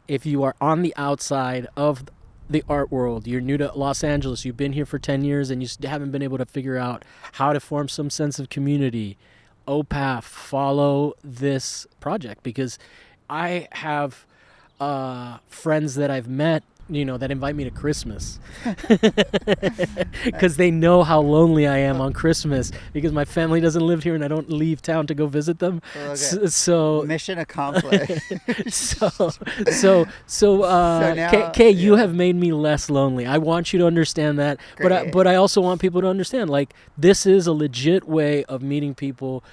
if you are on the outside of the art world, you're new to Los Angeles, you've been here for 10 years and you haven't been able to figure out how to form some sense of community, OPAF, follow this project, because I have friends that I've met, that invite me to Christmas because they know how lonely I am on Christmas because my family doesn't live here and I don't leave town to go visit them. Okay. So Mission accomplished. so Kay, you have made me less lonely. I want you to understand that, Great. but I also want people to understand, like, this is a legit way of meeting people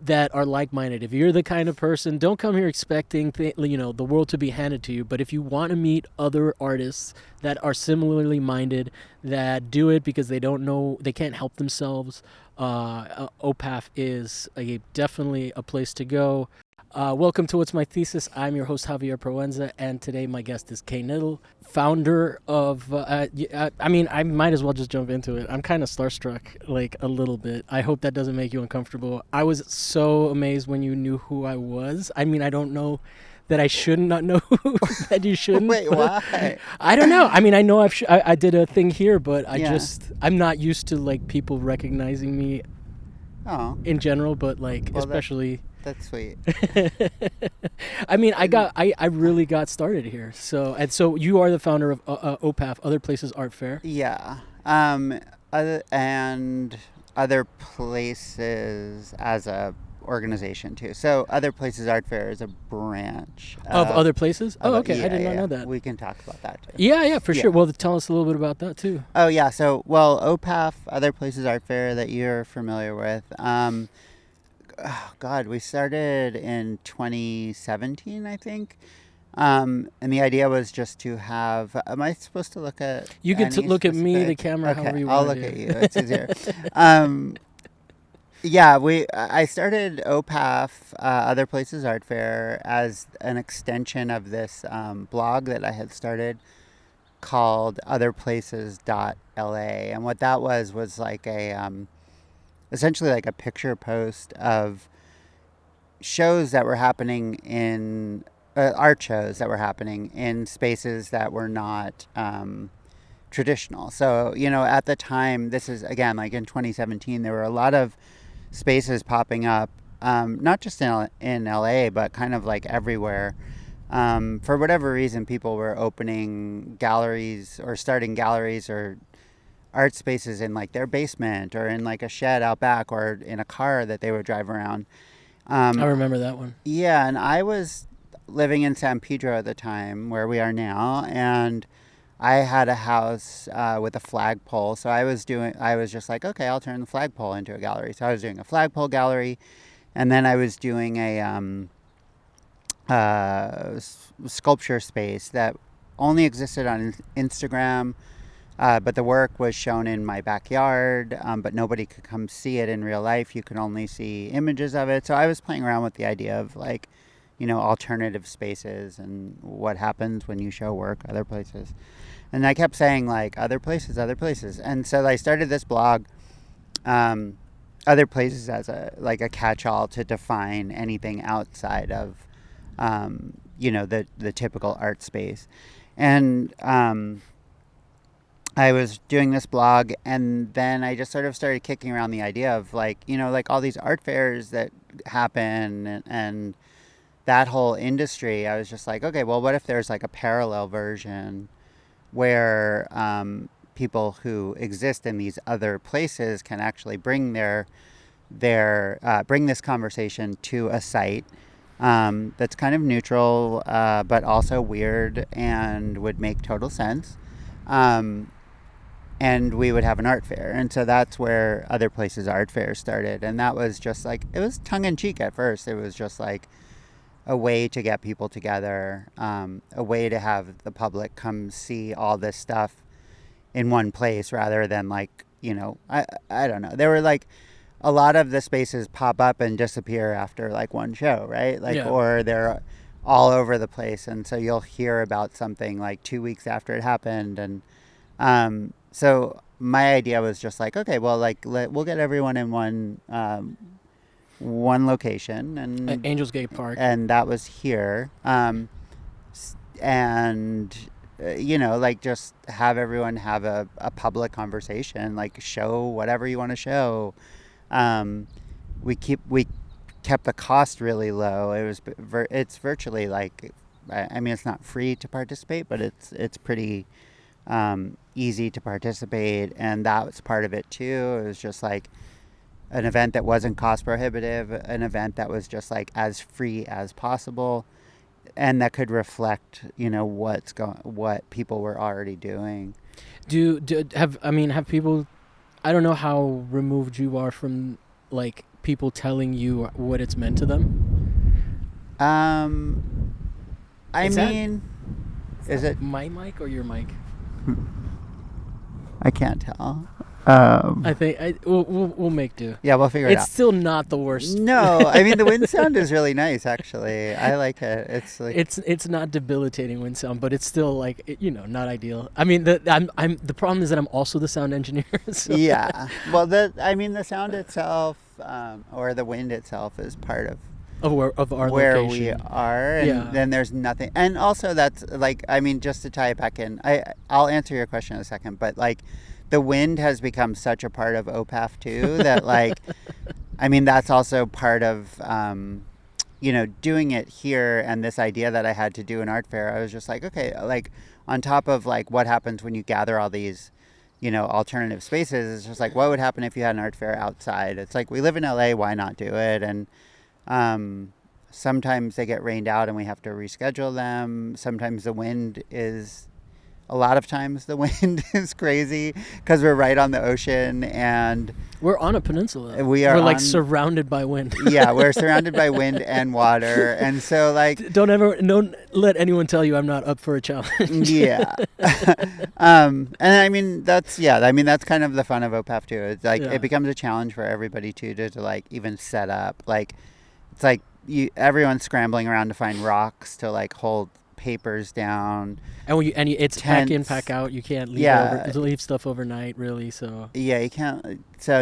that are like-minded. If you're the kind of person, don't come here expecting the world to be handed to you, but if you want to meet other artists that are similarly minded, that do it because they don't know, they can't help themselves, OPAF is definitely a place to go. Welcome to What's My Thesis. I'm your host, Javier Proenza, and today my guest is Knittel, founder of, I might as well just jump into it. I'm kind of starstruck, like, a little bit. I hope that doesn't make you uncomfortable. I was so amazed when you knew who I was. I mean, I don't know that I should not know that you shouldn't. Wait, why? I don't know. I mean, I know I did a thing here, but Yeah. I'm not used to, like, people recognizing me Oh, in general, but, like, Well, especially... that's sweet. I mean, I really got started here. So you are the founder of OPAF, Other Places Art Fair. Yeah. Other places as a organization too. So Other Places Art Fair is a branch Of Other Places? Oh, okay. Yeah, I did not yeah. know that. We can talk about that too. Yeah, for Yeah. sure. Well, tell us a little bit about that too. Oh yeah. So OPAF, Other Places Art Fair, that you're familiar with. God, we started in 2017, I think. And the idea was just to have. Am I supposed to look at? You can any look at me, the specific- camera, Okay, however you I'll want look to. at you. It's easier. I started OPAF, Other Places Art Fair, as an extension of this blog that I had started called otherplaces.la. And what that was like essentially like a picture post of shows that were happening in art shows that were happening in spaces that were not traditional. So, at the time, this is again like in 2017, there were a lot of spaces popping up, not just in LA, but kind of like everywhere. For whatever reason, people were opening galleries or starting galleries or art spaces in like their basement or in like a shed out back or in a car that they would drive around. I remember that one. Yeah, and I was living in San Pedro at the time, where we are now, and I had a house with a flagpole. So I was just like, okay, I'll turn the flagpole into a gallery. So I was doing a flagpole gallery, and then I was doing a sculpture space that only existed on Instagram. But the work was shown in my backyard, but nobody could come see it in real life. You could only see images of it. So I was playing around with the idea of like, alternative spaces and what happens when you show work other places. And I kept saying like other places. And so I started this blog, Other Places, as a catch-all to define anything outside of, the typical art space. And I was doing this blog, and then I just sort of started kicking around the idea of like all these art fairs that happen and that whole industry. I was just like, okay, well, what if there's like a parallel version where people who exist in these other places can actually bring bring this conversation to a site that's kind of neutral, but also weird and would make total sense. And we would have an art fair. And so that's where Other Places Art Fair started. And that was just like, it was tongue-in-cheek at first. It was just like a way to get people together, a way to have the public come see all this stuff in one place rather than like, I don't know. There were like a lot of the spaces pop up and disappear after like one show, right? Like, Yeah. Or they're all over the place. And so you'll hear about something like 2 weeks after it happened. And so my idea was just like, okay, well, like we'll get everyone in one location, and At Angels Gate Park. and that was here. and like just have everyone have a public conversation, like show whatever you want to show. um, we kept the cost really low. It's virtually like, I mean, it's not free to participate, but it's pretty easy to participate, and that was part of it too. It was just like an event that wasn't cost prohibitive, an event that was just like as free as possible, and that could reflect, what people were already doing. Have people? I don't know how removed you are from like people telling you what it's meant to them. Um, I Is mean, is it? my mic or your mic? I can't tell. I think we'll make do. Yeah, we'll figure it It's out. still not the worst. No, I mean the wind sound is really nice. Actually, I like it. It's like It's not debilitating wind sound, but it's still like not ideal. I mean, I'm the problem is that I'm also the sound engineer. So. yeah. Well, the sound itself, or the wind itself, is part of Of our where location. we are, and Yeah. then there's nothing. And also, that's like, I mean, just to tie it back in, I'll answer your question in a second, but like, the wind has become such a part of OPAF too that like, I mean, that's also part of doing it here, and this idea that I had to do an art fair. I was just like, okay, like on top of like what happens when you gather all these alternative spaces, it's just like, what would happen if you had an art fair outside? It's like, we live in LA, why not do it? And sometimes they get rained out and we have to reschedule them. Sometimes a lot of times the wind is crazy because we're right on the ocean, and We're on a peninsula. we're like on- surrounded by wind. yeah, we're surrounded by wind and water. And so like, Don't let anyone tell you I'm not up for a challenge. yeah. And I mean, that's kind of the fun of OPAF too. It's like, Yeah. it becomes a challenge for everybody too, to like even set up. Like, it's like everyone's scrambling around to find rocks to like hold papers down. And it's pack in, Tents. pack out. You can't leave stuff overnight, really. So Yeah, you can't. So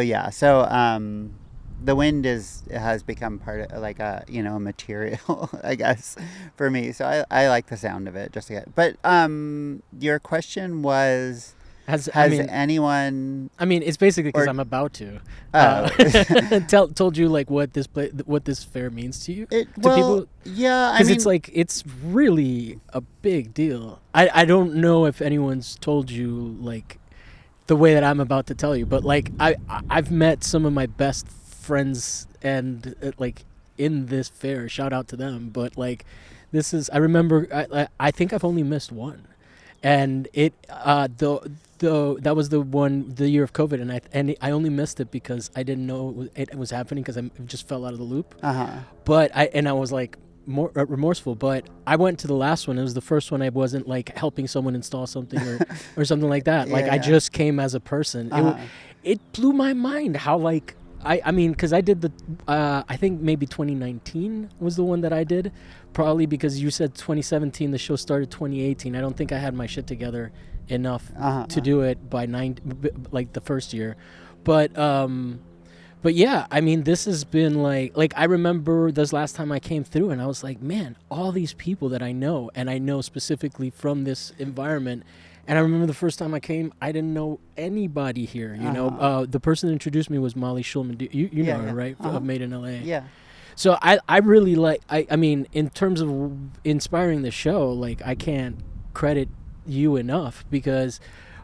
the wind has become part of like a material, I guess, for me. So I like the sound of it just to get. But your question was, has anyone? I mean, it's basically because Or- I'm about to. Oh. Told you like what this fair means to you. Well, people? yeah, I Because mean, it's like it's really a big deal. I don't know if anyone's told you like the way that I'm about to tell you, but like I've met some of my best friends and like in this fair. Shout out to them. But like this is, I remember, I think I've only missed one, and it that was the year of COVID, and I only missed it because I didn't know it was happening because I just fell out of the loop. But I was like more remorseful. But I went to the last one. It was the first one I wasn't like helping someone install something or something like that. Like I Yeah. just came as a person. It blew my mind how like I mean, because I did I think maybe 2019 was the one that I did, probably because you said 2017. The show started 2018. I don't think I had my shit together enough to do it by like the first year, but yeah, I mean, this has been like I remember this last time I came through, and I was like, man, all these people that I know, and I know specifically from this environment. And I remember the first time I came, I didn't know anybody here. The person that introduced me was Molly Schulman. You know her, right? Of Made in LA. Yeah. So I really like. I mean, in terms of inspiring the show, like I can't credit you enough because,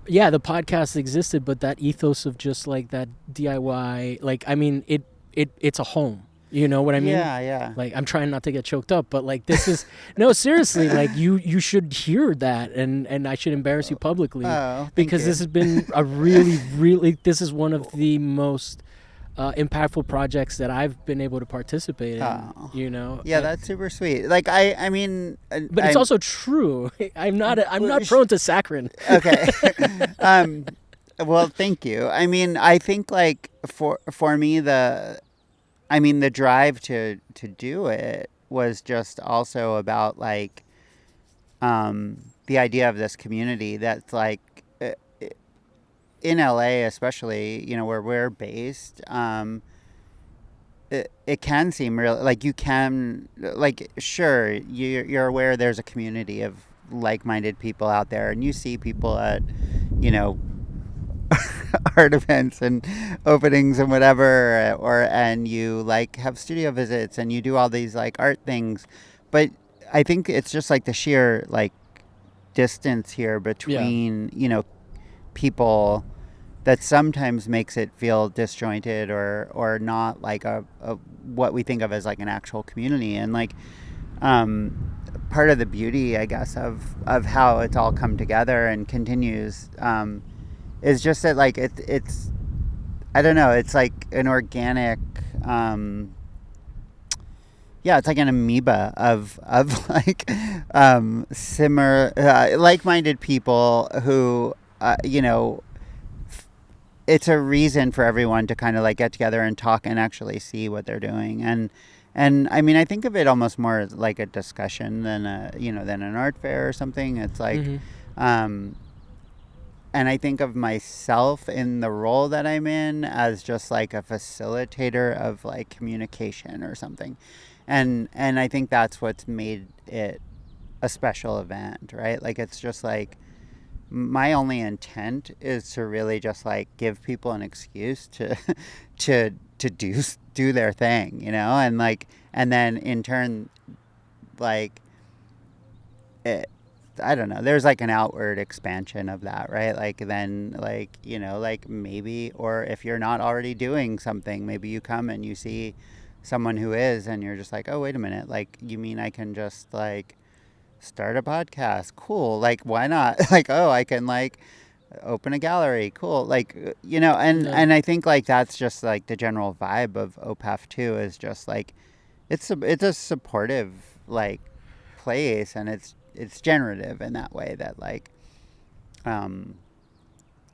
yeah, the podcast existed, but that ethos of just like that DIY, like I mean, it's a home. You know what I mean? Yeah. Like I'm trying not to get choked up, but like this is no, seriously, like you should hear that, and I should embarrass you publicly because this has been a really this is one of the most impactful projects that I've been able to participate in. Yeah, that's super sweet. Like I mean, but it's also true. I'm not prone to saccharine. Okay. Well, thank you. I mean, I think like for me the drive to do it was just also about like the idea of this community that's like in LA, especially, where we're based. It can seem real, like you can, like, sure, you're aware there's a community of like-minded people out there, and you see people at, you know, art events and openings and whatever, or and you like have studio visits and you do all these like art things, but I think it's just like the sheer like distance here Yeah. between, you know, people that sometimes makes it feel disjointed or not like a what we think of as like an actual community. And like part of the beauty, I guess, of how it's all come together and continues, is just that like it's I don't know, it's like an organic, yeah, it's like an amoeba of like similar like-minded people who, you know, it's a reason for everyone to kind of like get together and talk and actually see what they're doing. And I mean, I think of it almost more as like a discussion than a, you know, than an art fair or something. It's like, Mm-hmm. um, and I think of myself in the role that I'm in as just like a facilitator of like communication or something. And I think that's what's made it a special event, right? Like it's just like my only intent is to really just like give people an excuse to to do their thing, you know, and like and then in turn like it, I don't know, there's like an outward expansion of that, right? Like then like, you know, like maybe, or if you're not already doing something, maybe you come and you see someone who is and you're just like, oh wait a minute, like you mean I can just like start a podcast? Cool. Like why not? Like, oh, I can like open a gallery. Cool. Like, you know, No. and I think like that's just like the general vibe of OPAF too, is just like it's a supportive like place, and it's generative in that way that like um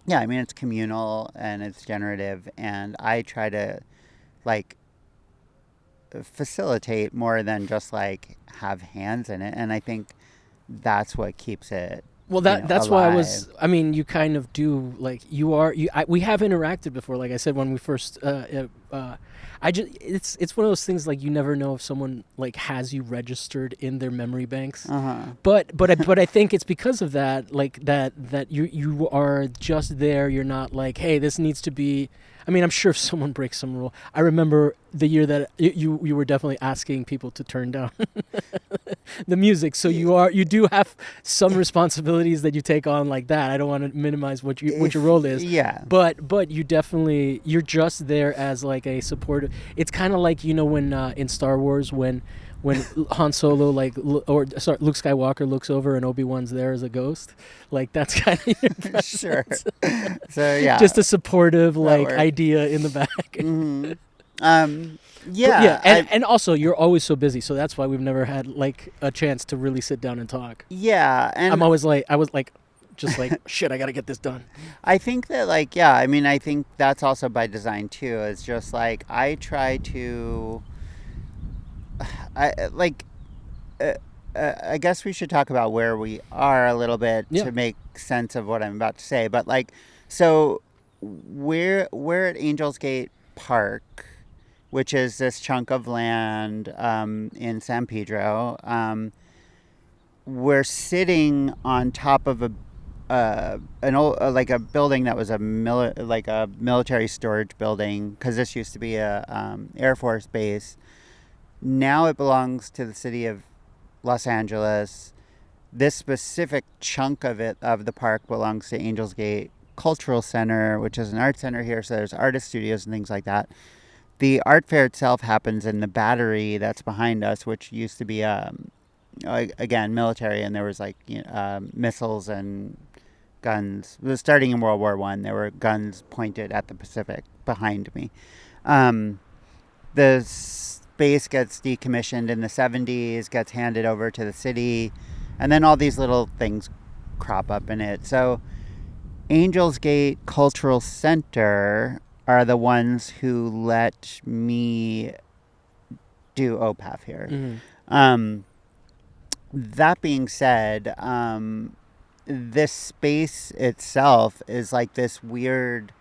yeah, I mean it's communal and it's generative, and I try to like facilitate more than just like have hands in it, and I think that's what keeps it, Well, you know, that's why I alive. was. I mean, you kind of do like you are. We have interacted before. Like I said when we first. I just it's one of those things like you never know if someone like has you registered in their memory banks. Uh-huh. But I think it's because of that, like that you are just there. You're not like, hey, this needs to be. I mean, I'm sure if someone breaks some rule, I remember the year that you were definitely asking people to turn down the music. So you do have some responsibilities that you take on like that. I don't want to minimize what your If role is, yeah. but you definitely you're just there as like a supportive. It's kind of like when in Star Wars when Han Solo or sorry Luke Skywalker looks over and Obi-Wan's there as a ghost. Like that's kind of your Sure. presence. So yeah, Just a supportive that like works. idea in the back. Hmm. Um, But yeah, yeah, I and also you're always so busy, so that's why we've never had like a chance to really sit down and talk. yeah, I'm and always like I was like just like shit, I got to get this done. I think that like yeah, I mean I think that's also by design too. It's just like I try to, I like. Uh, I guess we should talk about where we are a little bit Yeah. to make sense of what I'm about to say. But like, so we're at Angels Gate Park, which is this chunk of land in San Pedro. We're sitting on top of a an old like a building that was like a military storage building, because this used to be a Air Force base. Now it belongs to the city of Los Angeles. This specific chunk of it, of the park, belongs to Angels Gate Cultural Center, which is an art center here. So there's artist studios and things like that. The art fair itself happens in the battery that's behind us, which used to be again military, and there was like missiles and guns. It was starting in World War One. There were guns pointed at the Pacific behind me. Um, the space gets decommissioned in the 70s, gets handed over to the city, and then all these little things crop up in it. So Angels Gate Cultural Center are the ones who let me do OPAF here. Hmm. Um, that being said, this space itself is like this weird,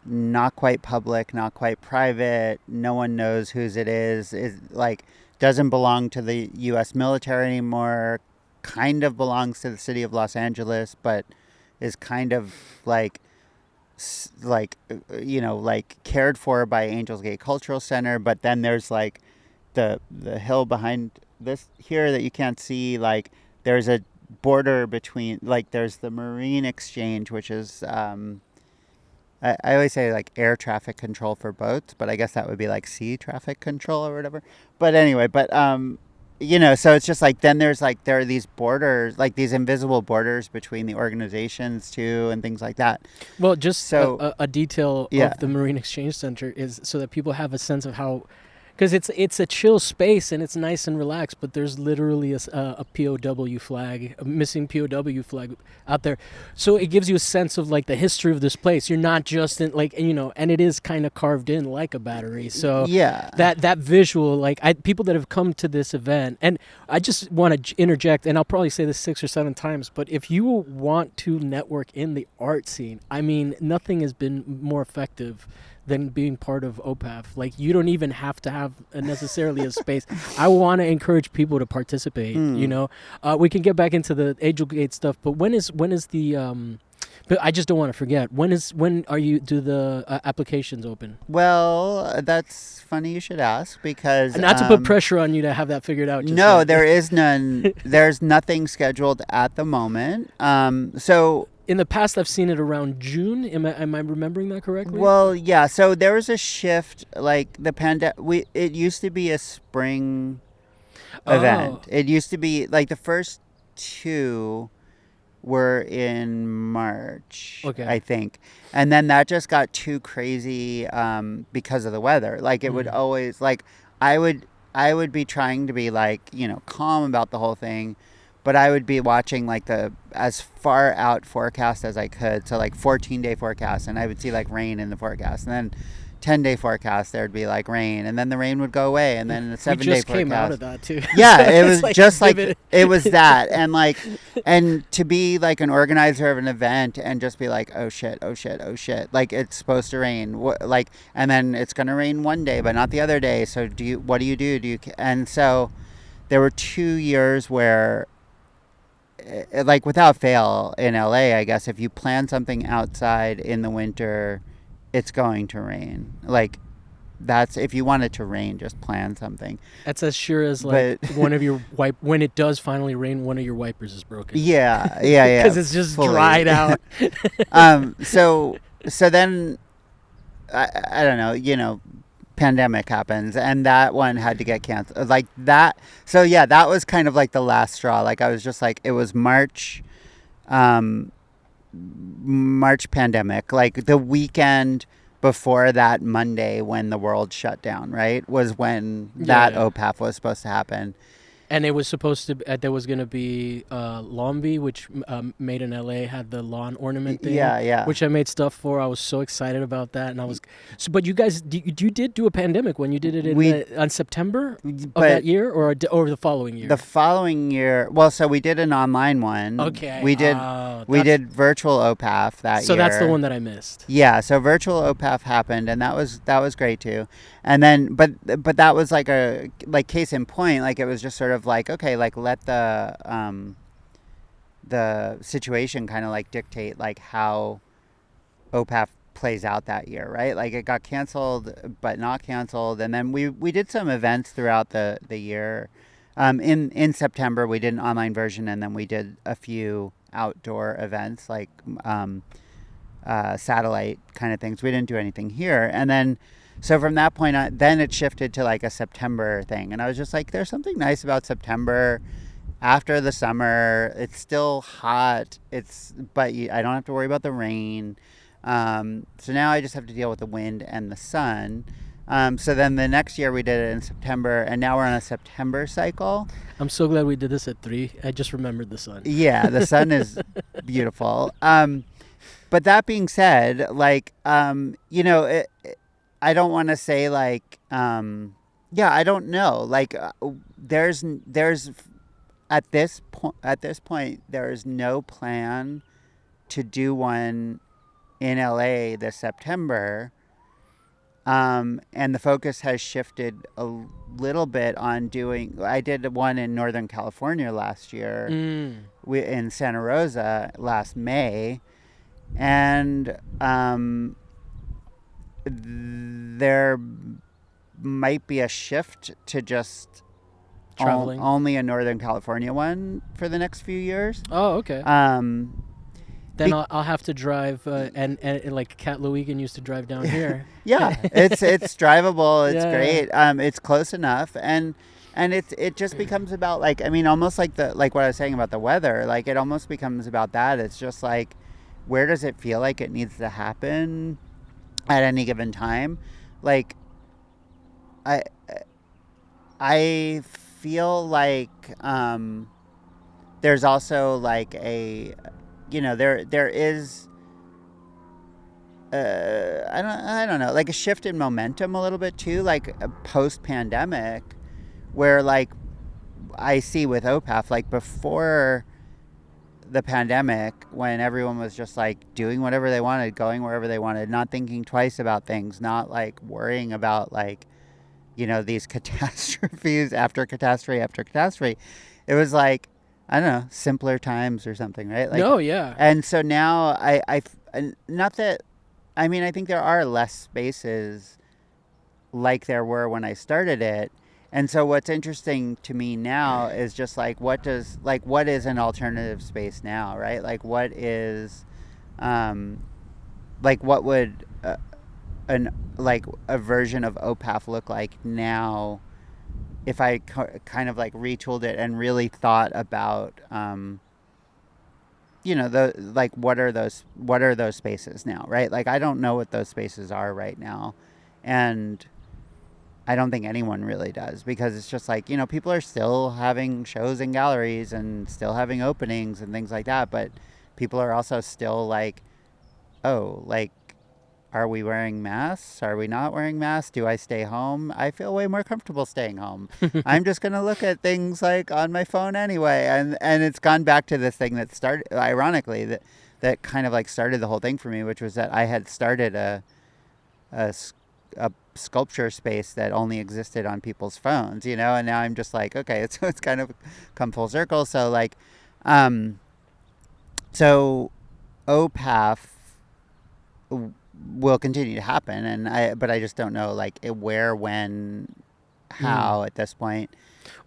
not quite public, not quite private. No one knows whose it is. Is like doesn't belong to the U.S. military anymore. kind of belongs to the city of Los Angeles, but is kind of like like cared for by Angels Gate Cultural Center. But then there's like the hill behind this here that you can't see. Like there's a border between, like there's the Marine Exchange, which is I always say like air traffic control for boats, but I guess that would be like sea traffic control or whatever. But anyway, so it's just like then there's like there are these borders, like these invisible borders between the organizations too, and things like that. Well, just So a detail yeah, of the Marine Exchange Center is so that people have a sense of how, because it's a chill space and it's nice and relaxed, but there's literally a POW flag, a missing POW flag out there. So it gives you a sense of like the history of this place. You're not just in like, and it is kind of carved in like a battery. So yeah, that visual, like people that have come to this event, and I just want to interject, and I'll probably say this 6 or 7 times, but if you want to network in the art scene, I mean, nothing has been more effective than being part of OPAF. Like, you don't even have to have necessarily a space. I want to encourage people to participate. We can get back into the Angel Gate stuff, but when is the but I just don't want to forget. Do the applications open? well, that's funny you should ask, because Not to put pressure on you to have that figured out. no, yet. there is none. There's nothing scheduled at the moment. So In the past, I've seen it around June. Am I remembering that correctly? well, yeah. So there was a shift. Like the it used to be a spring event. It used to be like the first two were in March, Okay. I think, and then that just got too crazy because of the weather. Like it would always like I would be trying to be like calm about the whole thing, but I would be watching like the as far out forecast as I could, so like 14-day forecast, and I would see like rain in the forecast, and then 10-day forecast there'd be like rain, and then the rain would go away, and then the 7-day forecast. We just came out of that too. Yeah, So it was like just like it was that, and to be like an organizer of an event and just be like, oh shit, like it's supposed to rain, and then it's gonna rain one day but not the other day. So what do you do? And so there were 2 years where, like without fail in LA, I guess if you plan something outside in the winter, it's going to rain. Like that's if you want it to rain, just plan something. That's as sure as like one of your when it does finally rain, one of your wipers is broken. Yeah. Because it's just fully. dried out. So then I don't know, pandemic happens, and that one had to get canceled. Like that. So yeah, that was kind of like the last straw. Like I was just like, it was March pandemic, like the weekend before that Monday when the world shut down, right, was when that OPAF was supposed to happen. And it was supposed to. There was going to be Lombi, which Made in LA had the lawn ornament thing. Yeah. Which I made stuff for. I was so excited about that, and I was. So, but you guys, you did do a pandemic when you did it on September of that year, or the following year. The following year. Well, so we did an online one. Okay. We did virtual OPAF that year. So that's the one that I missed. Yeah. So virtual OPAF happened, and that was great too. And then, but that was like a case in point. Like it was just sort of like, okay, like let the situation kind of like dictate like how OPAF plays out that year, right? Like it got canceled but not canceled, and then we did some events throughout the year. In September we did an online version, and then we did a few outdoor events like satellite kind of things. We didn't do anything here, and then. So from that point on, then it shifted to like a September thing. And I was just like, there's something nice about September after the summer. It's still hot. But I don't have to worry about the rain. So now I just have to deal with the wind and the sun. So then the next year we did it in September, and now we're on a September cycle. I'm so glad we did this at 3. I just remembered the sun. Yeah, the sun is beautiful. But that being said, like, I don't want to say like, I don't know. Like, there's at this point, there is no plan to do one in LA this September. And the focus has shifted a little bit on doing. I did one in Northern California last year, in Santa Rosa last May, and there might be a shift to just Traveling. only a Northern California one for the next few years. Oh, okay. Um, Then be- I'll have to drive, and like Kat Lewigan used to drive down here. yeah, it's drivable. It's Yeah, great. It's close enough, and it just becomes about, like, I mean, almost like what I was saying about the weather. Like, it almost becomes about that. It's just like, where does it feel like it needs to happen at any given time? Like, I I feel like there's also like a, there is I don't know, like a shift in momentum a little bit too, like post pandemic, where like I see with OPAF, like before the pandemic, when everyone was just like doing whatever they wanted, going wherever they wanted, not thinking twice about things, not like worrying about like, these catastrophes after catastrophe after catastrophe. It was like, I don't know, simpler times or something, right? Like, no, yeah. and so now not that, I mean, I think there are less spaces like there were when I started it. And so what's interesting to me now is just like, what is an alternative space now, right? Like, what is, what would a version of OPAF look like now if I kind of like retooled it and really thought about, what are those spaces now, right? Like, I don't know what those spaces are right now. And I don't think anyone really does, because it's just like, people are still having shows in galleries and still having openings and things like that. But people are also still like, oh, like, are we wearing masks? Are we not wearing masks? Do I stay home? I feel way more comfortable staying home. I'm just going to look at things like on my phone anyway. And it's gone back to this thing that started, ironically, that kind of like started the whole thing for me, which was that I had started a sculpture space that only existed on people's phones, and now I'm just like, okay, it's kind of come full circle. So like, so OPAF will continue to happen, but I just don't know like where, when, how at this point.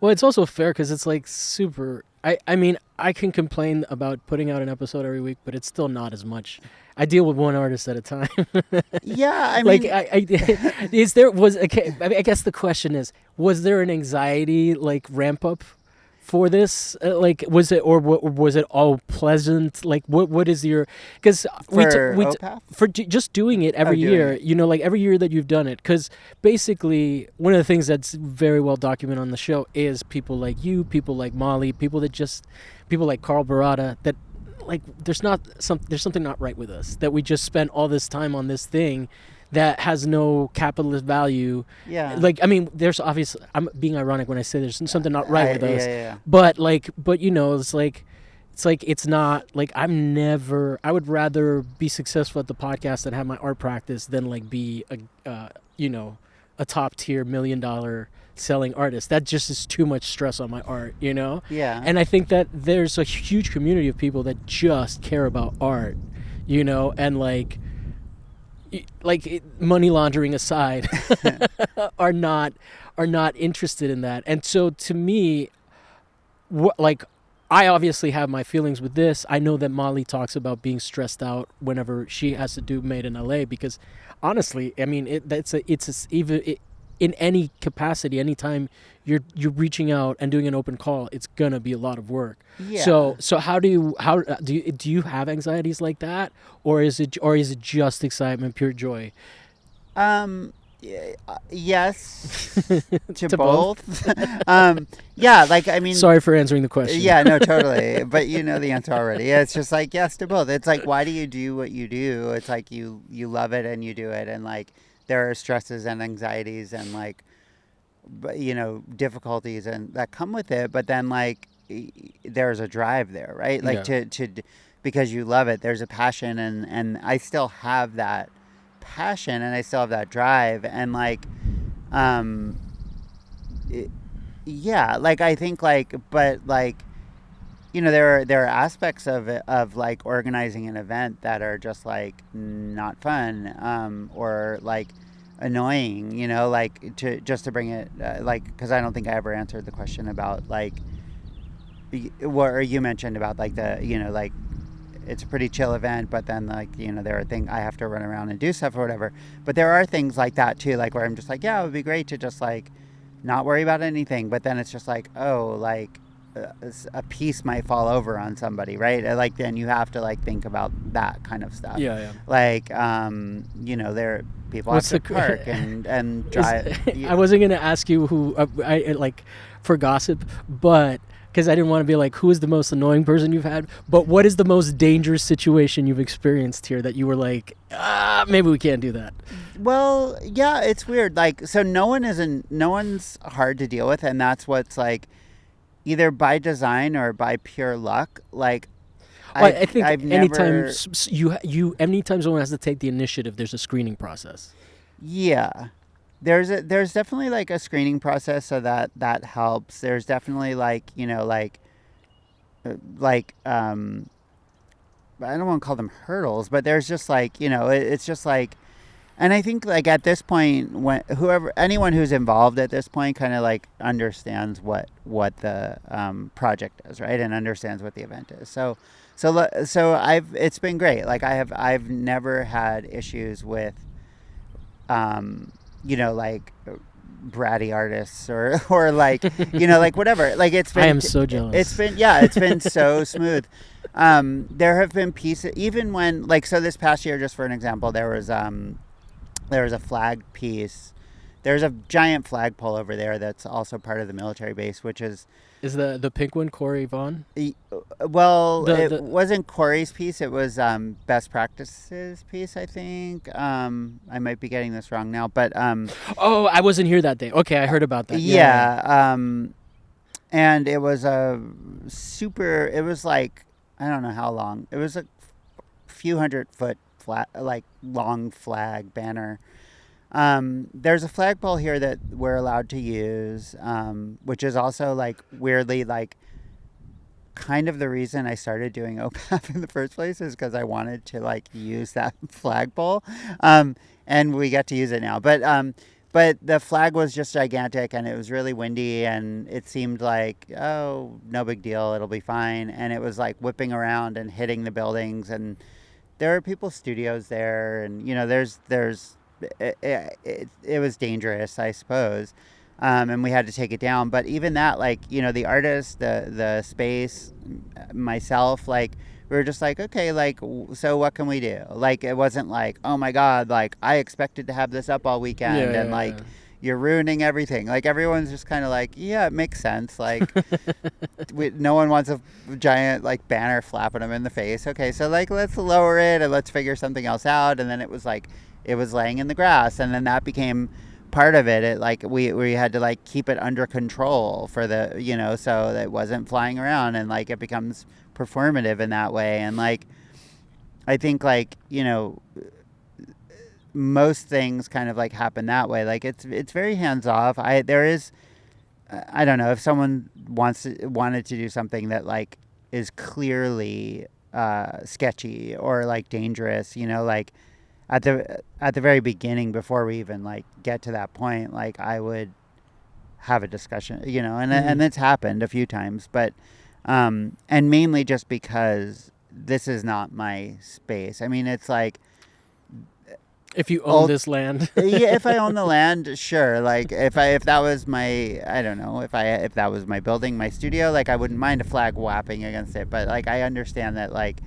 Well, it's also fair because it's like super. I mean, I can complain about putting out an episode every week, but it's still not as much. I deal with one artist at a time. Yeah, I mean, I guess the question is, was there an anxiety like ramp up for this? Like, was it, or was it all pleasant? Like, what is your, because OPAF? for just doing it every year, like every year that you've done it, because basically one of the things that's very well documented on the show is people like you, people like Molly, people like Carl Barada, that like there's something not right with us, that we just spent all this time on this thing that has no capitalist value. Yeah. Like, I mean, there's obviously, I'm being ironic when I say there's something not right with us. Yeah. But it's not like I would rather be successful at the podcast and have my art practice than like be a top tier $1 million selling artist. That just is too much stress on my art, Yeah. And I think that there's a huge community of people that just care about art, and like money laundering aside, are not interested in that. And so to me, I obviously have my feelings with this. I know that Molly talks about being stressed out whenever she has to do Made in LA, because honestly, I mean, in any capacity, anytime you're reaching out and doing an open call, it's gonna be a lot of work. Yeah. So how do you have anxieties like that, or is it just excitement, pure joy? Yes to both. Yeah, like, I mean, Sorry for answering the question. yeah, no, totally, but you know the answer already. Yeah, it's just like yes to both. It's like, why do you do what you do? It's like you love it and you do it, and like there are stresses and anxieties and like, difficulties and that come with it, but then like there's a drive there, right? Like, to because you love it, there's a passion, and I still have that passion and I still have that drive, and like um it, yeah, like I think like, but like, there are aspects of it, of like organizing an event, that are just like not fun, or like annoying, like to bring it, like, because I don't think I ever answered the question about like what you mentioned about like the, like it's a pretty chill event, but then like, there are things I have to run around and do stuff or whatever. But there are things like that too, like where I'm just like, yeah, it would be great to just like not worry about anything. But then it's just like, oh, like a piece might fall over on somebody, right? Like then you have to like think about that kind of stuff. Yeah, yeah. Like, there people have What's to the park and is, drive. I wasn't gonna ask you who I like for gossip, but because I didn't want to be like, who is the most annoying person you've had? But what is the most dangerous situation you've experienced here that you were like, maybe we can't do that? Well, yeah, it's weird. Like, so no one's hard to deal with, and that's what's like either by design or by pure luck. Like, Well, I think I've anytime never, anytime someone has to take the initiative, there's a screening process. yeah. There's definitely like a screening process, so that helps. There's definitely like, like I don't want to call them hurdles, but there's just like, it's just like, and I think like at this point, when anyone who's involved at this point kind of like understands what the project is, right, and understands what the event is. So it's been great. Like I've never had issues with like bratty artists or like, like whatever. Like I am so jealous. It's been so smooth. There have been pieces, even when like, so this past year, just for an example, there was a flag piece. There's a giant flagpole over there that's also part of the military base, which is the pink one Corey Vaughn? well, it The wasn't Corey's piece. It was best practices piece, I think. I might be getting this wrong now, but Oh, I wasn't here that day. Okay, I heard about that. yeah. And it was a super. It was like, I don't know how long. It was a few 100-foot flat, like long flag banner. There's a flagpole here that we're allowed to use, which is also like weirdly like kind of the reason I started doing OPAP in the first place, is because I wanted to like use that flagpole, and we get to use it now. But the flag was just gigantic, and it was really windy, and it seemed like, oh, no big deal, it'll be fine. And it was like whipping around and hitting the buildings, and there are people's studios there, and it was dangerous, I suppose. And we had to take it down. But even that, like, the artist, the space, myself, like, we were just like, okay, like, so what can we do? Like, it wasn't like, oh my God, like, I expected to have this up all weekend, Yeah, and like, yeah, you're ruining everything. Like, everyone's just kind of like, yeah, it makes sense. Like, no one wants a giant, like, banner flapping them in the face. Okay, so, like, let's lower it and let's figure something else out. And then it was like, it was laying in the grass. And then that became part of it. It like, we had to, like, keep it under control for the, so that it wasn't flying around, and, like, it becomes performative in that way. And, like, I think, like, most things kind of like happen that way. Like, it's very hands off. I don't know, if someone wanted to do something that like is clearly sketchy or like dangerous, like at the very beginning, before we even like get to that point, like I would have a discussion, and it's happened a few times, but and mainly just because this is not my space. I mean, it's like, if you own this land. yeah, if I own the land, sure. Like, if that was my, I don't know, if that was my building, my studio, like, I wouldn't mind a flag whapping against it. But like, I understand that, like,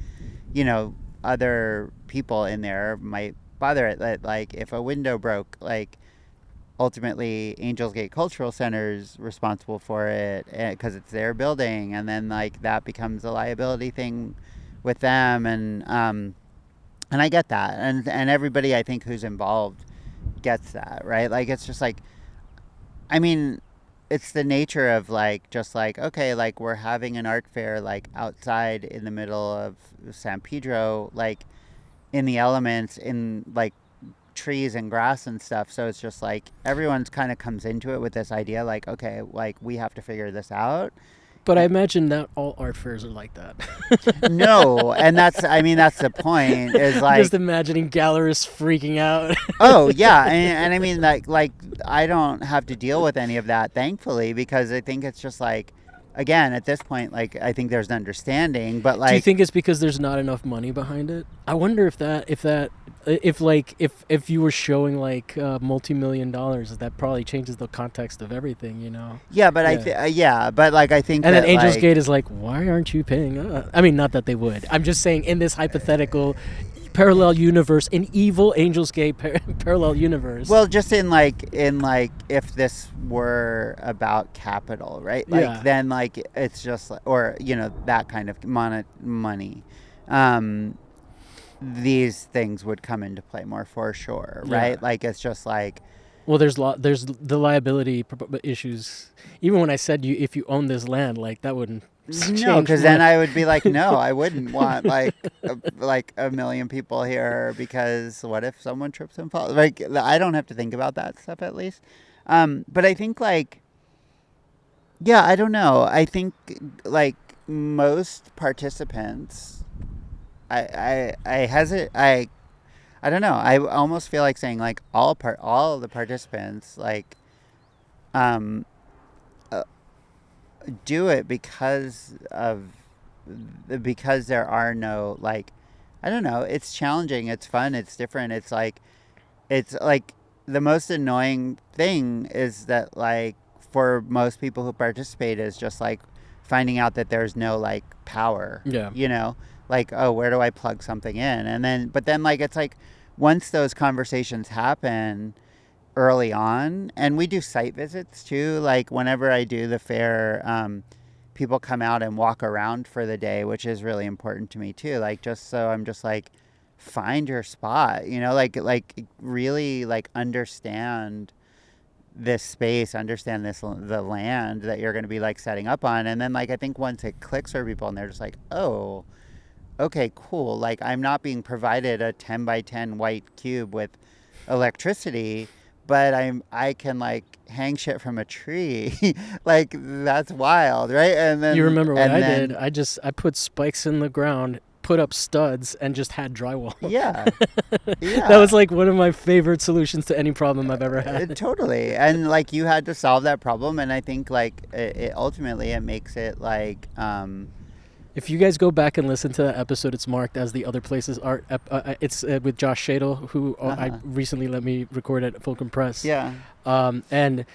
other people in there might bother it. That, like, if a window broke, like, ultimately Angels Gate Cultural Center's responsible for it because it's their building, and then like that becomes a liability thing with them. And I get that, and everybody, I think, who's involved gets that, right? Like, it's just like, I mean, it's the nature of like, just like, okay, like, we're having an art fair like outside in the middle of San Pedro, like in the elements, in like trees and grass and stuff. So it's just like everyone's kind of comes into it with this idea like, okay, like we have to figure this out. But I imagine not all art fairs are like that. No, and that's the point is I'm like, just imagining gallerists freaking out. oh yeah, and I mean like I don't have to deal with any of that, thankfully, because I think it's just like, again, at this point, like I think there's an understanding, but like, Do you think it's because there's not enough money behind it? I wonder if you were showing like multi-million dollars, that probably changes the context of everything, you know? yeah, but but like I think And that then Angel's like, Gate is like, why aren't you paying us? I mean, not that they would. I'm just saying, in this hypothetical parallel universe, an evil Angel's Gate parallel universe. well, just in like if this were about capital, right? Like Yeah. then like it's just like, or that kind of money. These things would come into play more for sure, right? Yeah. Like it's just like, Well, there's the liability issues. Even when I said if you own this land, like that wouldn't change no, because then much. I would be like, no, I wouldn't want like a million people here, because what if someone trips and falls? Like I don't have to think about that stuff, at least. But I think like, yeah, I don't know. I think like most participants, I hesitate. I don't know. I almost feel like saying like all of the participants like um do it because there are no, like, I don't know, it's challenging, it's fun, it's different, it's like the most annoying thing is that like for most people who participate is just like finding out that there's no like power. Yeah. Like, oh, where do I plug something in? And then but then like it's like once those conversations happen early on, and we do site visits too, like whenever I do the fair, people come out and walk around for the day, which is really important to me too, like just so I'm just like, find your spot, like really like understand this space, understand the land that you're going to be like setting up on. And then like I think once it clicks for people and they're just like, oh, okay, cool, like I'm not being provided a 10 by 10 white cube with electricity, but I can like hang shit from a tree. Like that's wild, right? And then You remember what I did? I put spikes in the ground, put up studs, and just had drywall. Yeah. Yeah. That was like one of my favorite solutions to any problem I've ever had. Totally. And like you had to solve that problem, and I think like it ultimately it makes it like If you guys go back and listen to that episode, it's marked as the Other Places Art. It's with Josh Shadle, who I recently let me record at Fulcrum Press. yeah. And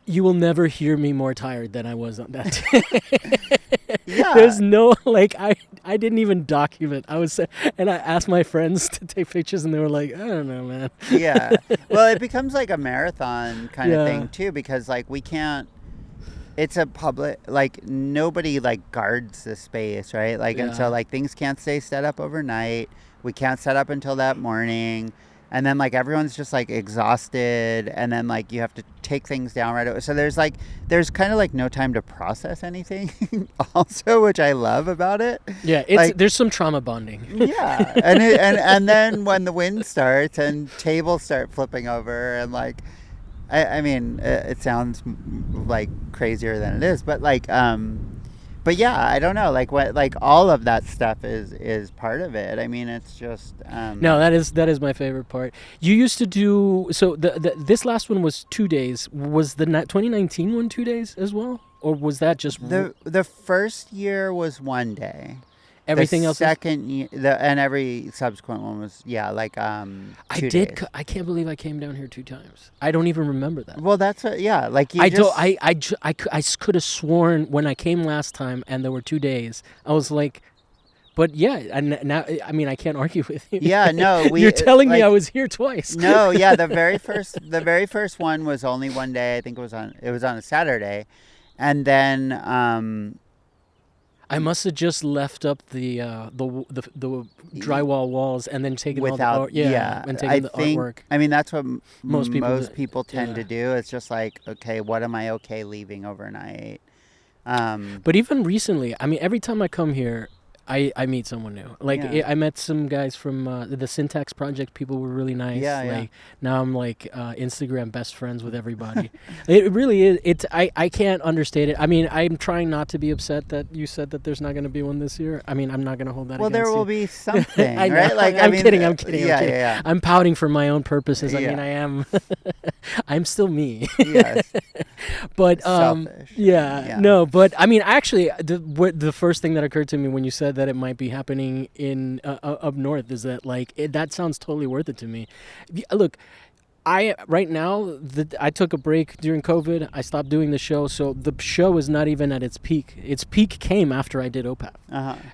you will never hear me more tired than I was on that day. Yeah. There's no, like, I didn't even document. And I asked my friends to take pictures, and they were like, I don't know, man. Yeah. Well, it becomes like a marathon kind of Yeah. thing too, because like we can't, it's a public, like nobody like guards the space, right? Like, and so Yeah. like things can't stay set up overnight. We can't set up until that morning. And then like everyone's just like exhausted, and then like you have to take things down right away. So there's kind of like no time to process anything also, which I love about it. Yeah, there's some trauma bonding. Yeah. And then when the wind starts and tables start flipping over, and like I mean, it sounds like crazier than it is, but like but yeah, I don't know, like what, like all of that stuff is part of it. I mean, it's just No, that is my favorite part. You used to do, so this last one was 2 days. Was the 2019 one 2 days as well, or was that just the first year was 1 day. everything the else? second year, and every subsequent one was like 2 days. I can't believe I came down here 2 times. I don't even remember that. Well, that's what, yeah, like you I just, don't. I could have sworn when I came last time and there were 2 days, I was like, but yeah, and now I mean I can't argue with you. Yeah, no, You're telling me like, I was here twice. No, yeah, the very first one was only 1 day. I think it was on a Saturday, and then I must have just left up the drywall walls and then taken all the without, art, and taken I the think, artwork. I mean, that's what Most people tend to do. It's just like, okay, what am I okay leaving overnight? But even recently, I mean, every time I come here, I meet someone new. Like Yeah. I met some guys from the Syntax Project. People were really nice. Yeah, yeah. Like now I'm like Instagram best friends with everybody. It really is. It's I can't understate it. I mean, I'm trying not to be upset that you said that there's not going to be one this year. I mean, I'm not going to hold that Well, there against will you. be something, I know. right? Like, I I'm mean, kidding. I'm kidding. yeah, I'm kidding. yeah, I'm pouting for my own purposes. I Yeah. mean, I am. I'm still me. yeah. Yes. But Selfish. yeah, no, but I mean, actually, the first thing that occurred to me when you said that it might be happening in up north is that like that sounds totally worth it to me. Look, I right now I took a break during COVID. I stopped doing the show, so the show is not even at its peak. Its peak came after I did OPAF.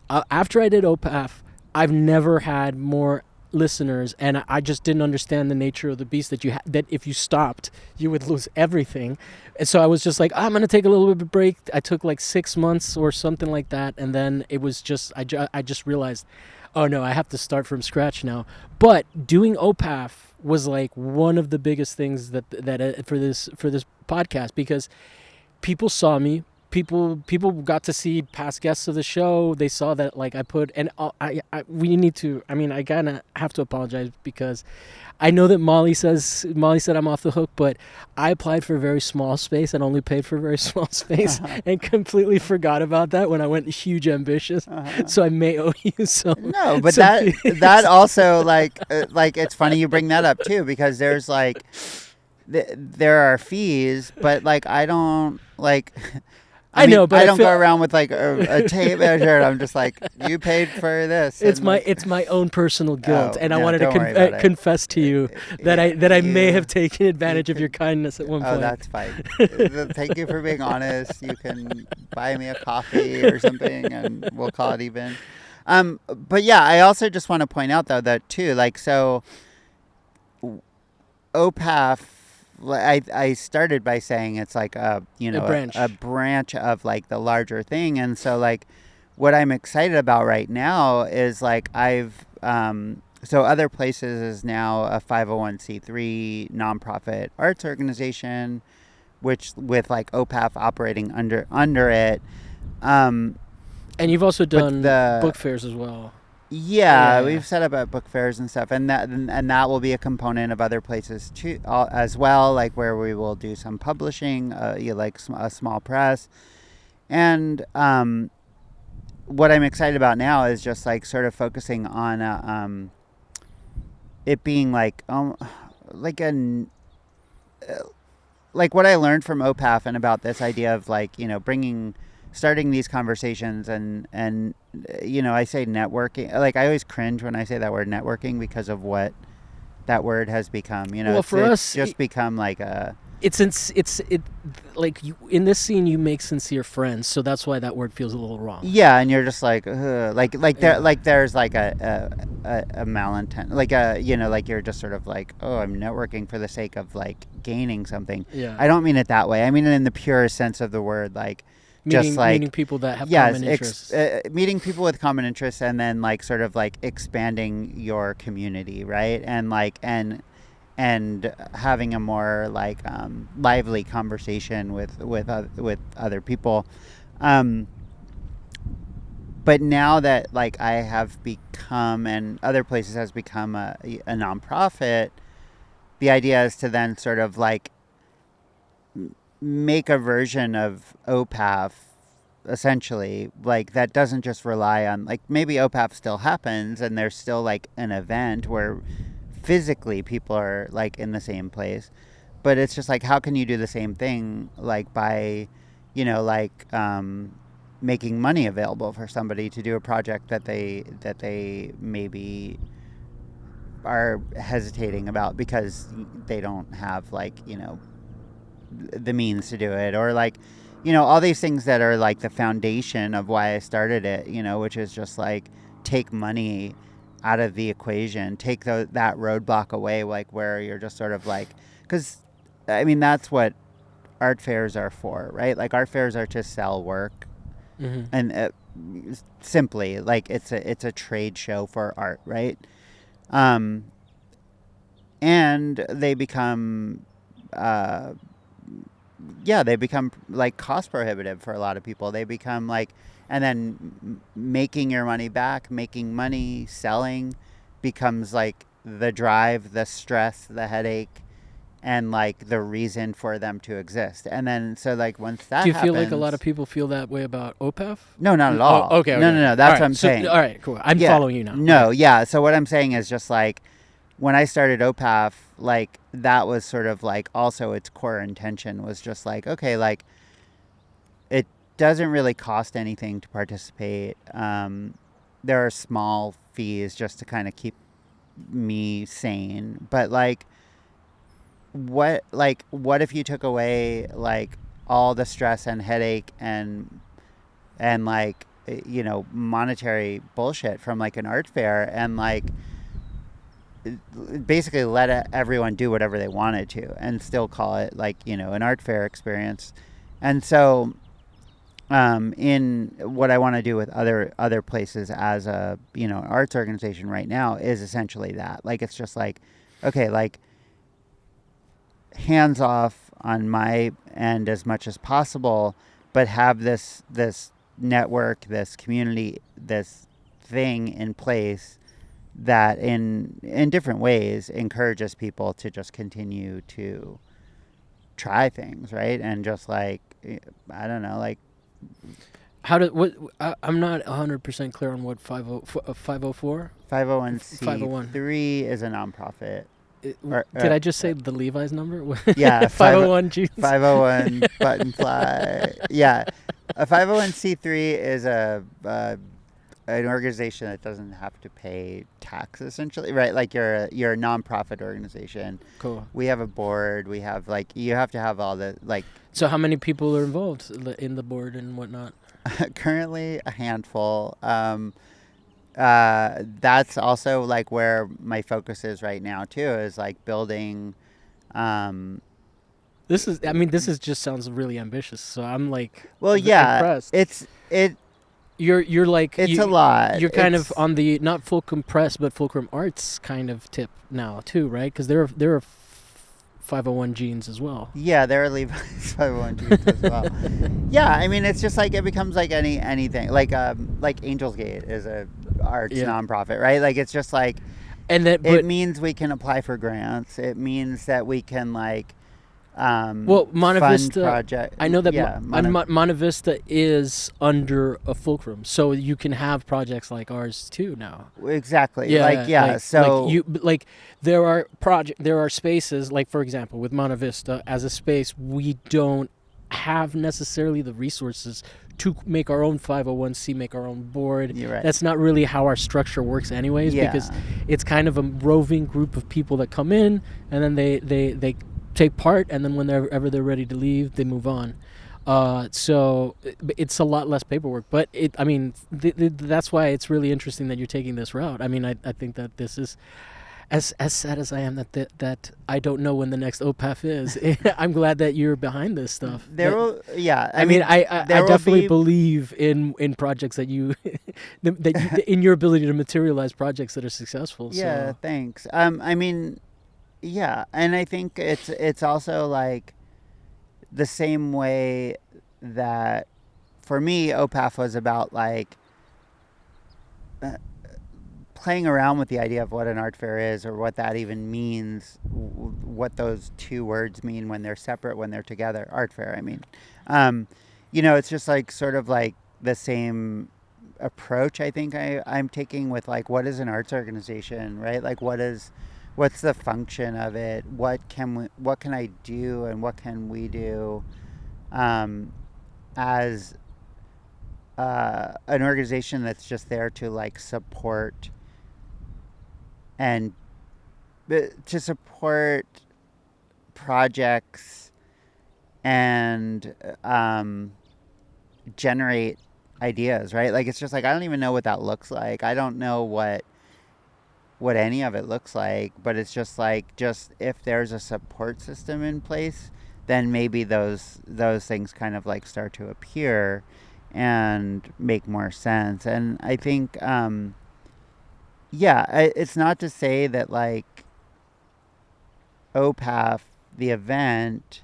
After I did OPAF, I've never had more listeners, and I just didn't understand the nature of the beast that that if you stopped, you would lose everything. And so I was just like, I'm gonna take a little bit of a break. I took like 6 months or something like that, and then it was just I just realized, oh no, I have to start from scratch now. But doing OPAF was like one of the biggest things that for this podcast, because people saw me. People got to see past guests of the show. They saw that like I put, and we need to. I mean, I kinda have to apologize because I know that Molly said I'm off the hook, but I applied for a very small space and only paid for a very small space and completely forgot about that when I went huge ambitious. So I may owe you some. No, but some that also like it's funny you bring that up too, because there's like there are fees, but like I don't like. I know, but I don't go around with like a tape measure. And I'm just like, you paid for this. It's my own personal guilt, and I wanted to confess to you that I may have taken advantage of your kindness at one point. Oh, that's fine. Thank you for being honest. You can buy me a coffee or something, and we'll call it even. But yeah, I also just want to point out though that too, like so, OPAF. I started by saying it's like a branch of like the larger thing, and so like what I'm excited about right now is like I've so Other Places is now a 501c3 nonprofit arts organization, which with like OPAF operating under it. And you've also done book fairs as well. Yeah, we've set up at book fairs and stuff, and that will be a component of Other Places too, as well. Like where we will do some publishing, like a small press, and what I'm excited about now is just like sort of focusing on it being like like what I learned from OPAF and about this idea of like starting these conversations and I say networking, like I always cringe when I say that word networking because of what that word has become. Well, for us, just become like a. It's like in this scene you make sincere friends, so that's why that word feels a little wrong. Yeah, and you're just like there's like a malintent, like like you're just sort of like, oh, I'm networking for the sake of like gaining something. Yeah. I don't mean it that way. I mean it in the purest sense of the word, like. Meeting people that have common interests. Meeting people with common interests, and then like sort of like expanding your community, right? And like and having a more like lively conversation with other people. But now that like I have become, and Other Places has become a nonprofit, the idea is to then sort of like make a version of OPAF essentially like that doesn't just rely on like maybe OPAF still happens and there's still like an event where physically people are like in the same place, but it's just like how can you do the same thing like by making money available for somebody to do a project that they maybe are hesitating about because they don't have like the means to do it, or like all these things that are like the foundation of why I started it, which is just like take money out of the equation, take that roadblock away, like where you're just sort of like, because I mean that's what art fairs are for, right? Like art fairs are to sell work, and simply like it's a trade show for art, right? And they become they become like cost prohibitive for a lot of people. They become like and then making your money back, making money, selling becomes like the drive, the stress, the headache, and like the reason for them to exist. And then so like once that Do you feel like a lot of happens, people feel that way about OPEF? no, not at Oh, all. okay, No, okay. no, no. All That's right, what I'm so, saying. all right, cool. I'm Yeah. following you now. No, Okay. yeah. So what I'm saying is just like when I started OPAF, like that was sort of like also its core intention was just like, okay, like it doesn't really cost anything to participate. There are small fees just to kind of keep me sane, but what if you took away like all the stress and headache and like monetary bullshit from like an art fair and like basically let everyone do whatever they wanted to and still call it like an art fair experience. And so in what I want to do with other places as a arts organization right now is essentially that, like it's just like, okay, like hands off on my end as much as possible, but have this network, this community, this thing in place that in different ways encourages people to just continue to try things, right? And just like I don't know, like How did what? I'm not 100% clear on what 504 501. 501c3 is a nonprofit. Did I just say the Levi's number? Yeah, 501 jeans. 501 button fly. Yeah, a 501c3 is an organization that doesn't have to pay tax, essentially, right? Like you're a nonprofit organization. Cool. We have a board. We have like you have to have all the like. So how many people are involved in the board and whatnot? Currently a handful. That's also like where my focus is right now too, is like building. This just sounds really ambitious. So I'm like, Well, yeah, impressed. You're like it's a lot. You're kind of on the not Fulcrum Press but Fulcrum Arts kind of tip now too, right? Because there are 501 jeans as well. Yeah, there are Levi's 501 jeans as well. Yeah, I mean it's just like it becomes like anything like Angels Gate is a arts nonprofit, right? Like it's just like, and that it means we can apply for grants. It means that we can like Monte fund Vista project. I know that Monte Monte Vista is under a Fulcrum, so you can have projects like ours too now. Exactly. So there are spaces like, for example, with Monte Vista as a space, we don't have necessarily the resources to make our own 501c, make our own board. You're right. That's not really how our structure works anyways, because it's kind of a roving group of people that come in and then they take part, and then whenever they're ready to leave, they move on. So it's a lot less paperwork, but that's why it's really interesting that you're taking this route. I mean, I think that this is, as sad as I am that I don't know when the next OPAF is. I'm glad that you're behind this stuff. I definitely believe in projects that you, in your ability to materialize projects that are successful. Yeah, so. Thanks. Yeah, and I think it's also like the same way that for me OPAF was about like playing around with the idea of what an art fair is or what that even means, what those two words mean when they're separate, when they're together. Art fair, I mean. It's just like sort of like the same approach I think I'm taking with like what is an arts organization, right? Like what's the function of it? What can I do and what can we do as an organization that's just there to like support and to support projects and generate ideas, right? Like it's just like I don't even know what that looks like. I don't know what any of it looks like, but it's just like if there's a support system in place, then maybe those things kind of like start to appear and make more sense. And I think it's not to say that like OPAF the event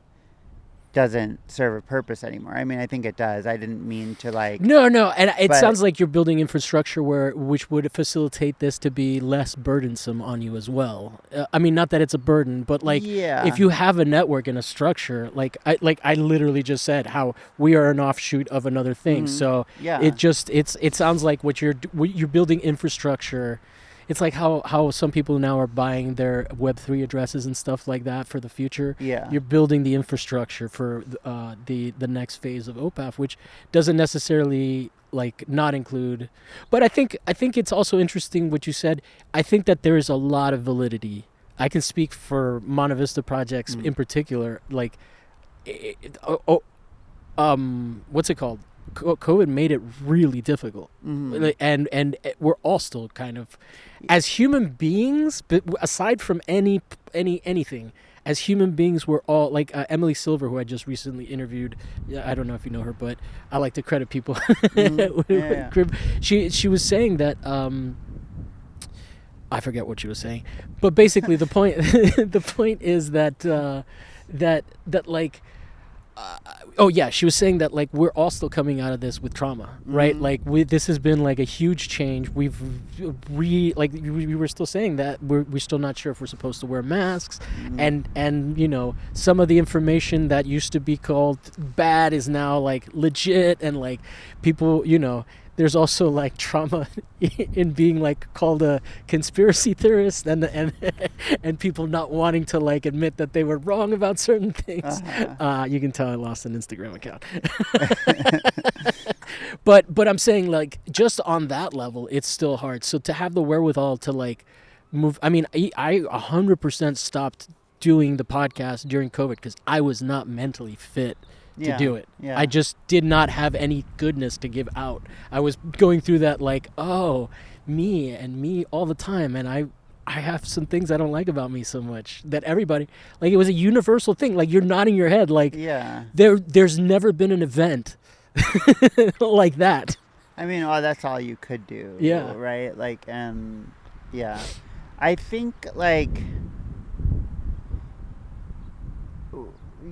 doesn't serve a purpose anymore. I mean, I think it does. I didn't mean to like, No, no, and it but sounds like you're building infrastructure which would facilitate this to be less burdensome on you as well. I mean, not that it's a burden, but like yeah. if you have a network and a structure, like I literally just said how we are an offshoot of another thing. So Yeah. it sounds like what you're building infrastructure. It's like how some people now are buying their Web3 addresses and stuff like that for the future. Yeah. You're building the infrastructure for the next phase of OPAF, which doesn't necessarily like not include. But I think it's also interesting what you said. I think that there is a lot of validity. I can speak for Monte Vista projects in particular. Like, what's it called? COVID made it really difficult, and we're all still kind of, as human beings, but aside from anything, as human beings, we're all like Emily Silver, who I just recently interviewed. I don't know if you know her, but I like to credit people. Yeah. She was saying that I forget what she was saying, but basically the point the point is that that like. Oh yeah, she was saying that like we're all still coming out of this with trauma, right? Like this has been like a huge change. We were still saying that we're still not sure if we're supposed to wear masks, and you know, some of the information that used to be called bad is now like legit, and like people, you know, there's also like trauma in being like called a conspiracy theorist, and people not wanting to like admit that they were wrong about certain things. You can tell I lost an Instagram account. but I'm saying like just on that level, it's still hard. So to have the wherewithal to like move, I mean, I 100% stopped doing the podcast during COVID because I was not mentally fit to do it. Yeah. I just did not have any goodness to give out. I was going through that like, oh, me all the time, and I have some things I don't like about me so much that everybody, like, it was a universal thing. Like, you're nodding your head like, Yeah. There's never been an event like that. I mean, well, that's all you could do. Yeah. Right? Like, and yeah. I think, like,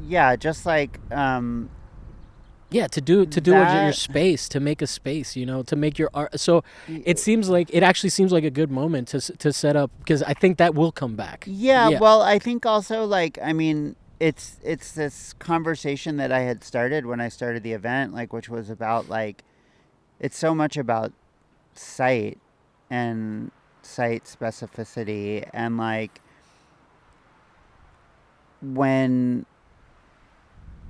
yeah, just like, yeah, to do your space, to make a space, you know, to make your art. So it actually seems like a good moment to set up, because I think that will come back. yeah, well, I think also, like, I mean, it's this conversation that I had started when I started the event, like, which was about, like, it's so much about site and site specificity, and like when,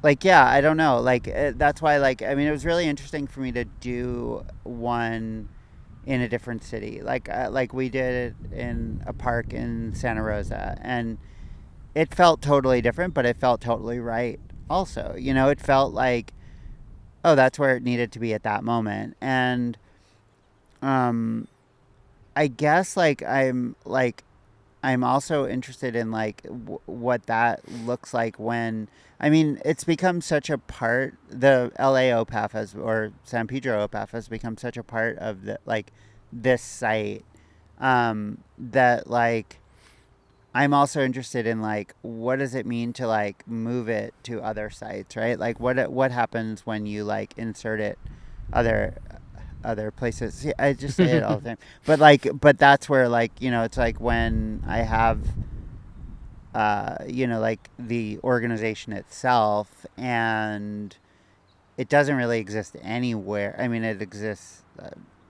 like, yeah, I don't know, like, that's why, like, I mean, it was really interesting for me to do one in a different city, like we did it in a park in Santa Rosa, and it felt totally different, but it felt totally right also, you know. It felt like, oh, that's where it needed to be at that moment. And I guess, like, I'm also interested in, like, what that looks like when, I mean, it's become such a part, the LA OPAF has, or San Pedro OPAF has become such a part of the, like, this site, that, like, I'm also interested in, like, what does it mean to, like, move it to other sites, right? Like, what happens when you, like, insert it other places. See, I just say it all the time. But that's where, like, you know, it's like when I have, you know, like, the organization itself, and it doesn't really exist anywhere. I mean, it exists,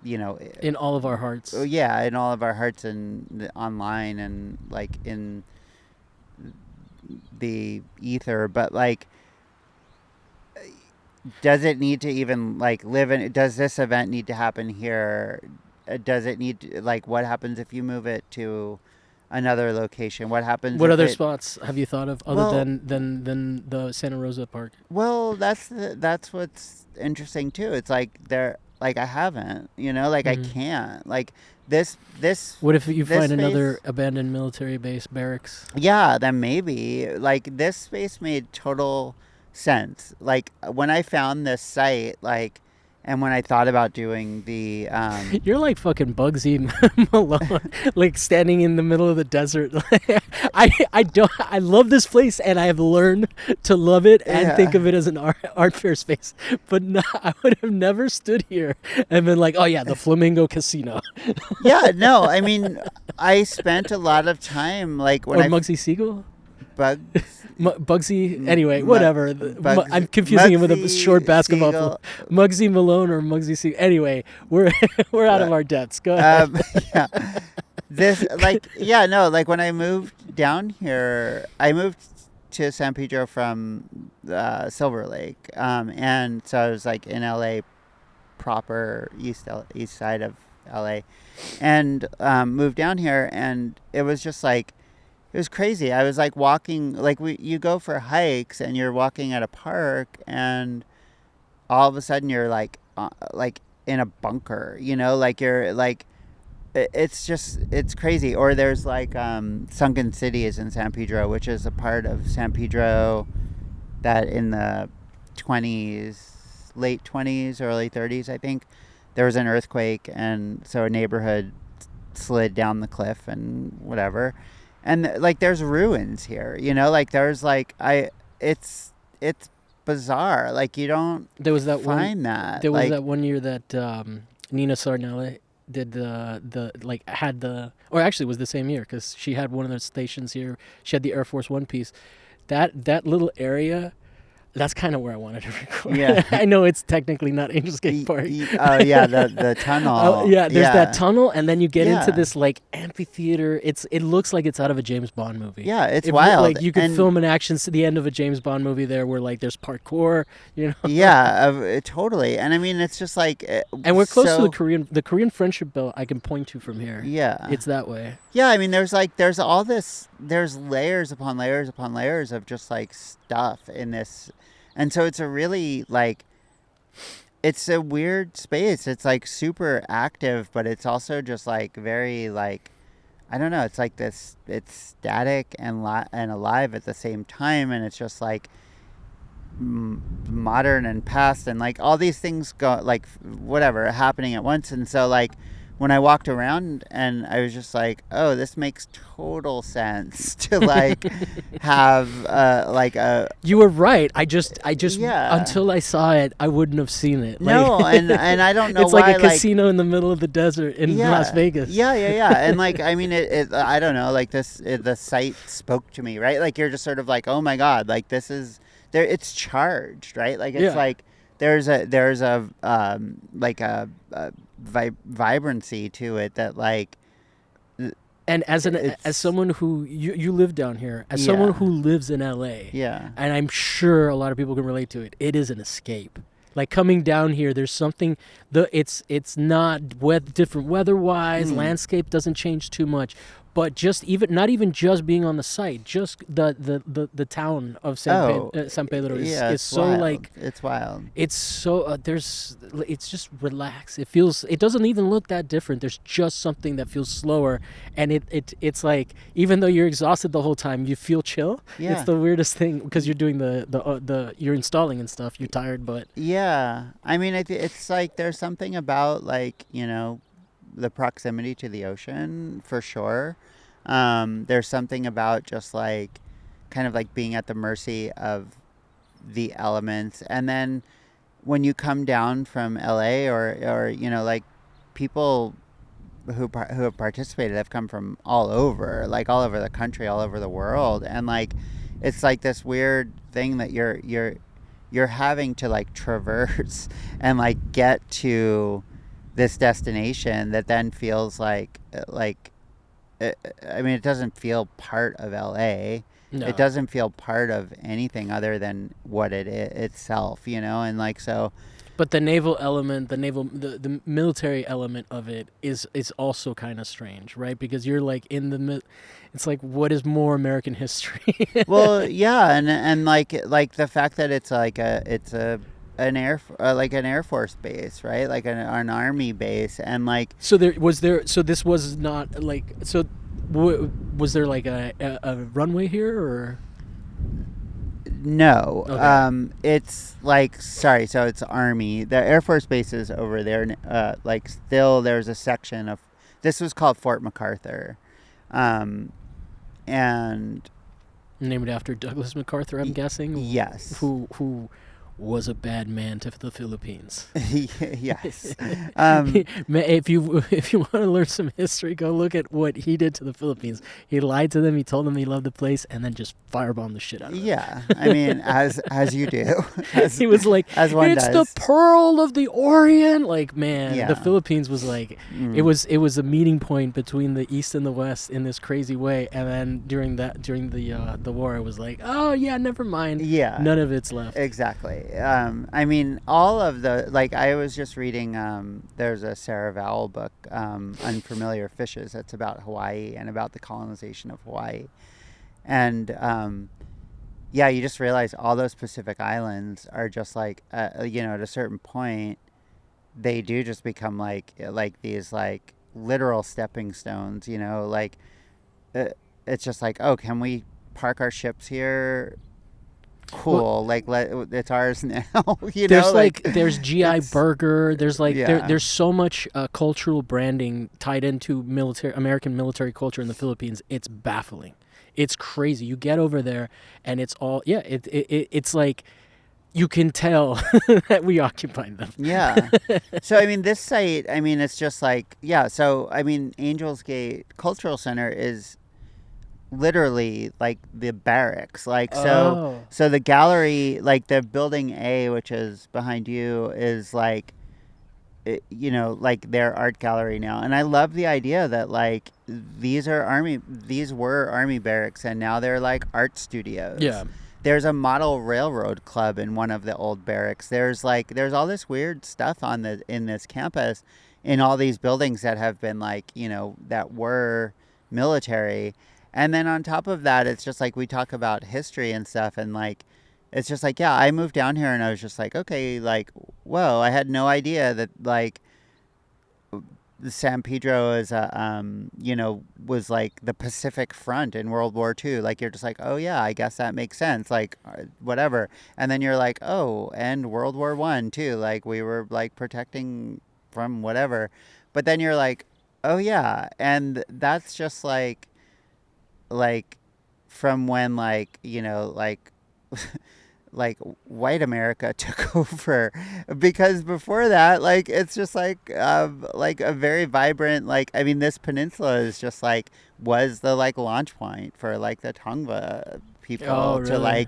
you know, in all of our hearts. Yeah, in all of our hearts, and online, and, like, in the ether. But, like, does it need to even, like, live in? Does this event need to happen here? Does it need to, like, what happens if you move it to another location? What happens? What other spots have you thought of other Well, than the Santa Rosa Park? Well, that's what's interesting too. It's like like, I haven't, you know, like, I can't, like, this. What if you find space, another abandoned military base barracks? Yeah, then maybe, like, this space made total sense. Like, when I found this site, like, And when I thought about doing the You're like fucking Bugsy Malone, like standing in the middle of the desert. I love this place, and I have learned to love it and think yeah. of it as an art fair space. But no, I would have never stood here and been like, oh yeah, the Flamingo Casino Yeah, no, I mean, I spent a lot of time like when or I Muggsy Siegel. bugs Bugsy. Anyway, Mu- whatever. Bugs I'm confusing him with a short Mugsy basketball Siegel. Muggsy Malone or Muggsy Siegel. Anyway, we're we're out uh, of our depths. Go ahead. yeah. This like yeah, no, like when I moved down here, I moved to San Pedro from Silver Lake, and so I was like in LA proper, east side of LA, and moved down here, and it was just like it was crazy. I was like walking, like you go for hikes, and you're walking at a park, and all of a sudden you're like in a bunker, like you're like it's just it's crazy. Or there's like Sunken City is in San Pedro, which is a part of San Pedro that in the 20s, late 20s, early 30s, I think, there was an earthquake, and so a neighborhood slid down the cliff and whatever. And like there's ruins here, like there's like it's bizarre. Like you don't There was that find one. that. There was Like that one year that Nina Sarnella did the like had the or actually it was the same year because she had one of the stations here. She had the Air Force One piece. That little area. That's kind of where I wanted to record. yeah. I know it's technically not Angel Skate Park. Oh yeah, the tunnel. Yeah, there's that tunnel, and then you get into Yeah. this like amphitheater. It looks like it's out of a James Bond movie. Yeah, it's It wild. Like you could And film an action to the end of a James Bond movie there, where like there's parkour, yeah, totally. And I mean, it's just like And we're close to so- the Korean friendship belt. I can point to from here. Yeah. It's that way. Yeah, I mean, there's all this, there's layers upon layers upon layers of just like stuff in this. And so it's a really like, it's a weird space. It's like super active, but it's also just like very like, I don't know. It's like this, it's static and and alive at the same time. And it's just like modern and past and like all these things go like whatever happening at once. And so like, when I walked around and I was just like, oh, this makes total sense to like have like a You were right. I just Yeah. until I saw it, I wouldn't have seen it. no, and I don't know It's why like a casino in the middle of the desert in yeah, Las Vegas. yeah, and like I mean it I don't know, like the site spoke to me, right? Like you're just sort of like, oh my god, like this is there, it's charged, right? Like it's Yeah. like there's a like a vibrancy to it that like And as It's- someone who you live down here, as Yeah. someone who lives in LA, yeah. and I'm sure a lot of people can relate to it. It is an escape. Like coming down here, there's something. It's not different weather-wise. Landscape doesn't change too much, but just not even just being on the site, just the town of San Pedro is, Yeah, is it's so wild. like It's wild. it's so it's just relaxed. It doesn't even look that different. There's just something that feels slower, and it's like even though you're exhausted the whole time, you feel chill. Yeah. It's the weirdest thing because you're doing the you're installing and stuff. You're tired, but Yeah, I mean, it's like there's something about like the proximity to the ocean for sure. There's something about just like kind of like being at the mercy of the elements, and then when you come down from LA or like people who have participated have come from all over, like all over the country, all over the world, and like it's like this weird thing that you're having to like traverse and like get to this destination that then feels like I mean, it doesn't feel part of LA. no. It doesn't feel part of anything other than what it is itself, and like so. But the naval element, the military element of it is also kind of strange, right? Because you're like in the it's like what is more American history? Well, yeah, and like the fact that it's like an air force base, right? Like an army base, and like So this was not like was there like a runway here or No, Okay. it's like sorry. So it's Army. The Air Force Base is over there. Like still, there's a section of this was called Fort MacArthur, um, and Named after Douglas MacArthur, I'm guessing, yes, who was a bad man to the Philippines. yes. Um, If you want to learn some history, go look at what he did to the Philippines. He lied to them. He told them he loved the place, and then just firebombed the shit out of them. yeah, I mean, as you do, as He was like, as one "It's the does. pearl of the Orient." Like, man, the Yeah. Philippines was like, Mm. it was a meeting point between the East and the West in this crazy way. And then during the war, it was like, oh yeah, never mind. Yeah. None of it's left. Exactly. I mean, all of the like I was just reading. There's a Sarah Vowell book, "Unfamiliar Fishes." That's about Hawaii and about the colonization of Hawaii. And yeah, you just realize all those Pacific islands are just like, at a certain point, they do just become like these like literal stepping stones. Like uh, it's just like, oh, can we park our ships here? Well, Cool, like it's ours now. there's Like there's GI it's Burger. There's yeah, there's so much cultural branding tied into American military culture in the Philippines. It's baffling. It's crazy. You get over there and it's all it's like you can tell that we occupied them. yeah. So I mean, this site, I mean, it's just like yeah. So I mean, Angels Gate Cultural Center is literally like the barracks. Like so, Oh. so the gallery, like the building A, which is behind you, is like like their art gallery now. And I love the idea that like these were army barracks, and now they're like art studios. Yeah. There's a model railroad club in one of the old barracks. There's all this weird stuff on the in this campus, in all these buildings that have been like that were military. And then on top of that, it's just like we talk about history and stuff, and like it's just like yeah, I moved down here and I was just like okay, like whoa, I had no idea that like San Pedro is was like the Pacific Front in World War II. Like you're just like, oh yeah, I guess that makes sense. Like whatever, and then you're like, oh, and World War One too. Like we were like protecting from whatever, but then you're like, oh yeah, and that's just like from when like like white America took over, because before that, like it's just like a very vibrant, like I mean, this peninsula is just like was the like launch point for like the Tongva Oh, people really?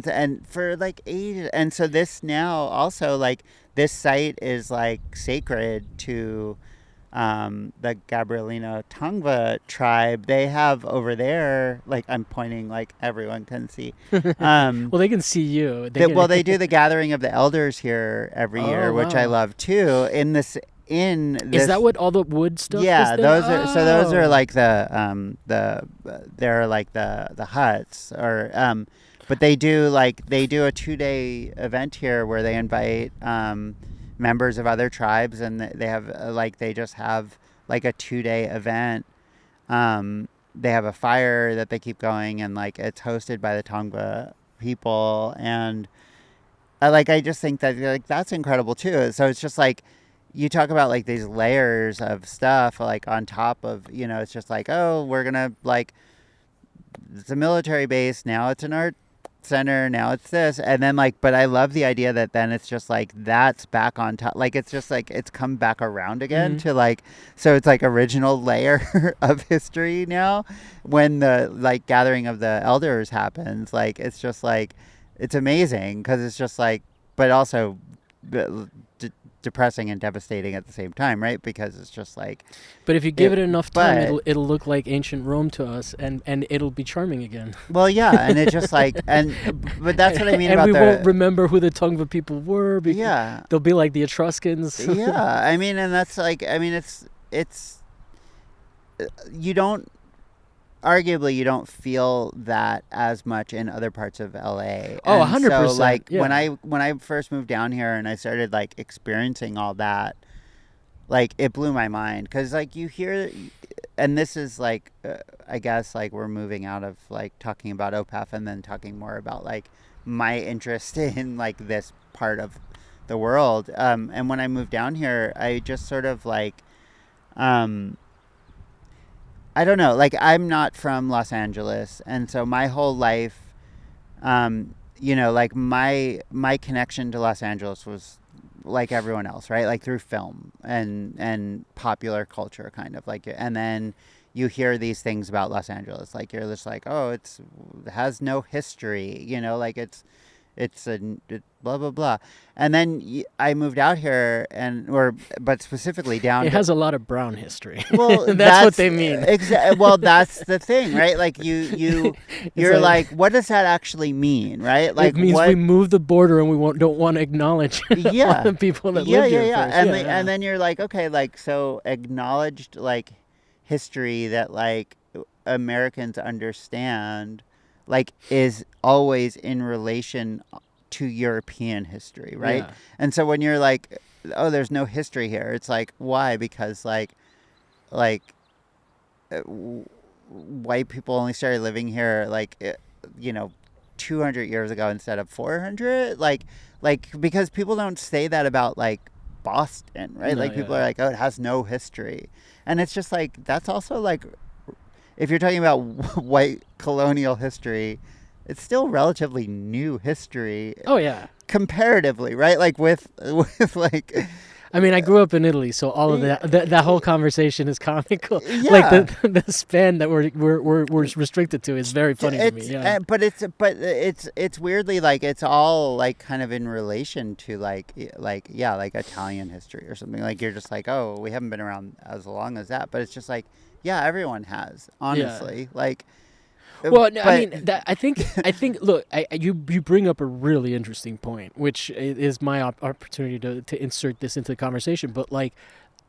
and for like ages. And so this now also like this site is like sacred to the Gabrielino Tongva tribe. They have over there, like I'm pointing, like everyone can see. Well, they can see you. They Well, can. they do the gathering of the elders here every Oh, year, which I wow. love too. In Is that this, what all the wood stuff is yeah, there? those are Oh. like they're like the huts but they do a 2 day event here where they invite members of other tribes, and they have they just have like a 2 day event. They have a fire that they keep going, and like it's hosted by the Tongva people. And I just think that like that's incredible too. So it's just like you talk about like these layers of stuff like on top of it's just like, oh, we're gonna like it's a military base, now it's an art center, now it's this, and then like but I love the idea that then it's just like that's back on top, like it's just like it's come back around again Hmm. to like, so it's like original layer of history now when the like gathering of the elders happens. Like it's just like it's amazing because it's just like, but also d- depressing and devastating at the same time, right? Because it's just like But if you give it it enough time, but it'll look like ancient Rome to us, and it'll be charming again. well, yeah, and it just like and but that's what I mean And about we won't the remember who the Tongva people were because yeah. they'll be like the Etruscans. Yeah, I mean, and that's like, I mean, it's you don't arguably you don't feel that as much in other parts of LA. Oh, And so 100%. like when Yeah. I first moved down here and I started like experiencing all that, like it blew my mind, cuz like you hear and this is like, I guess like we're moving out of like talking about OPAF and then talking more about like my interest in like this part of the world. And when I moved down here, I just sort of like, um, I don't know, like I'm not from Los Angeles, and so my whole life, like my connection to Los Angeles was like everyone else, right? Like through film and popular culture, kind of like, and then you hear these things about Los Angeles, like you're just like, oh, it has no history, like it's blah blah blah, and then I moved out here, but specifically down. It has a lot of brown history. Well, that's what they mean. Well, that's the thing, right? Like you're like, what does that actually mean, right? Like it means we move the border and we don't want to acknowledge yeah the people that live here. Yeah. First. And then you're like, okay, like so acknowledged like history that like Americans understand, like is always in relation to European history, right? Yeah. And so when you're like, oh, there's no history here, it's like, why? Because like white people only started living here like 200 years ago instead of 400, like because people don't say that about like Boston, right? No, like people are like, oh, it has no history, and it's just like, that's also like, if you're talking about white colonial history, it's still relatively new history. Oh yeah, comparatively, right? Like with like. I mean, I grew up in Italy, so all of that whole conversation is comical. Yeah. Like the span that we're restricted to is very funny to me. Yeah. But it's weirdly like it's all like kind of in relation to like Italian history or something. Like you're just like, oh, we haven't been around as long as that, but it's just like, yeah, everyone has, honestly. Yeah. Like. Well, I mean, I think. Look, you bring up a really interesting point, which is my opportunity to insert this into the conversation. But like,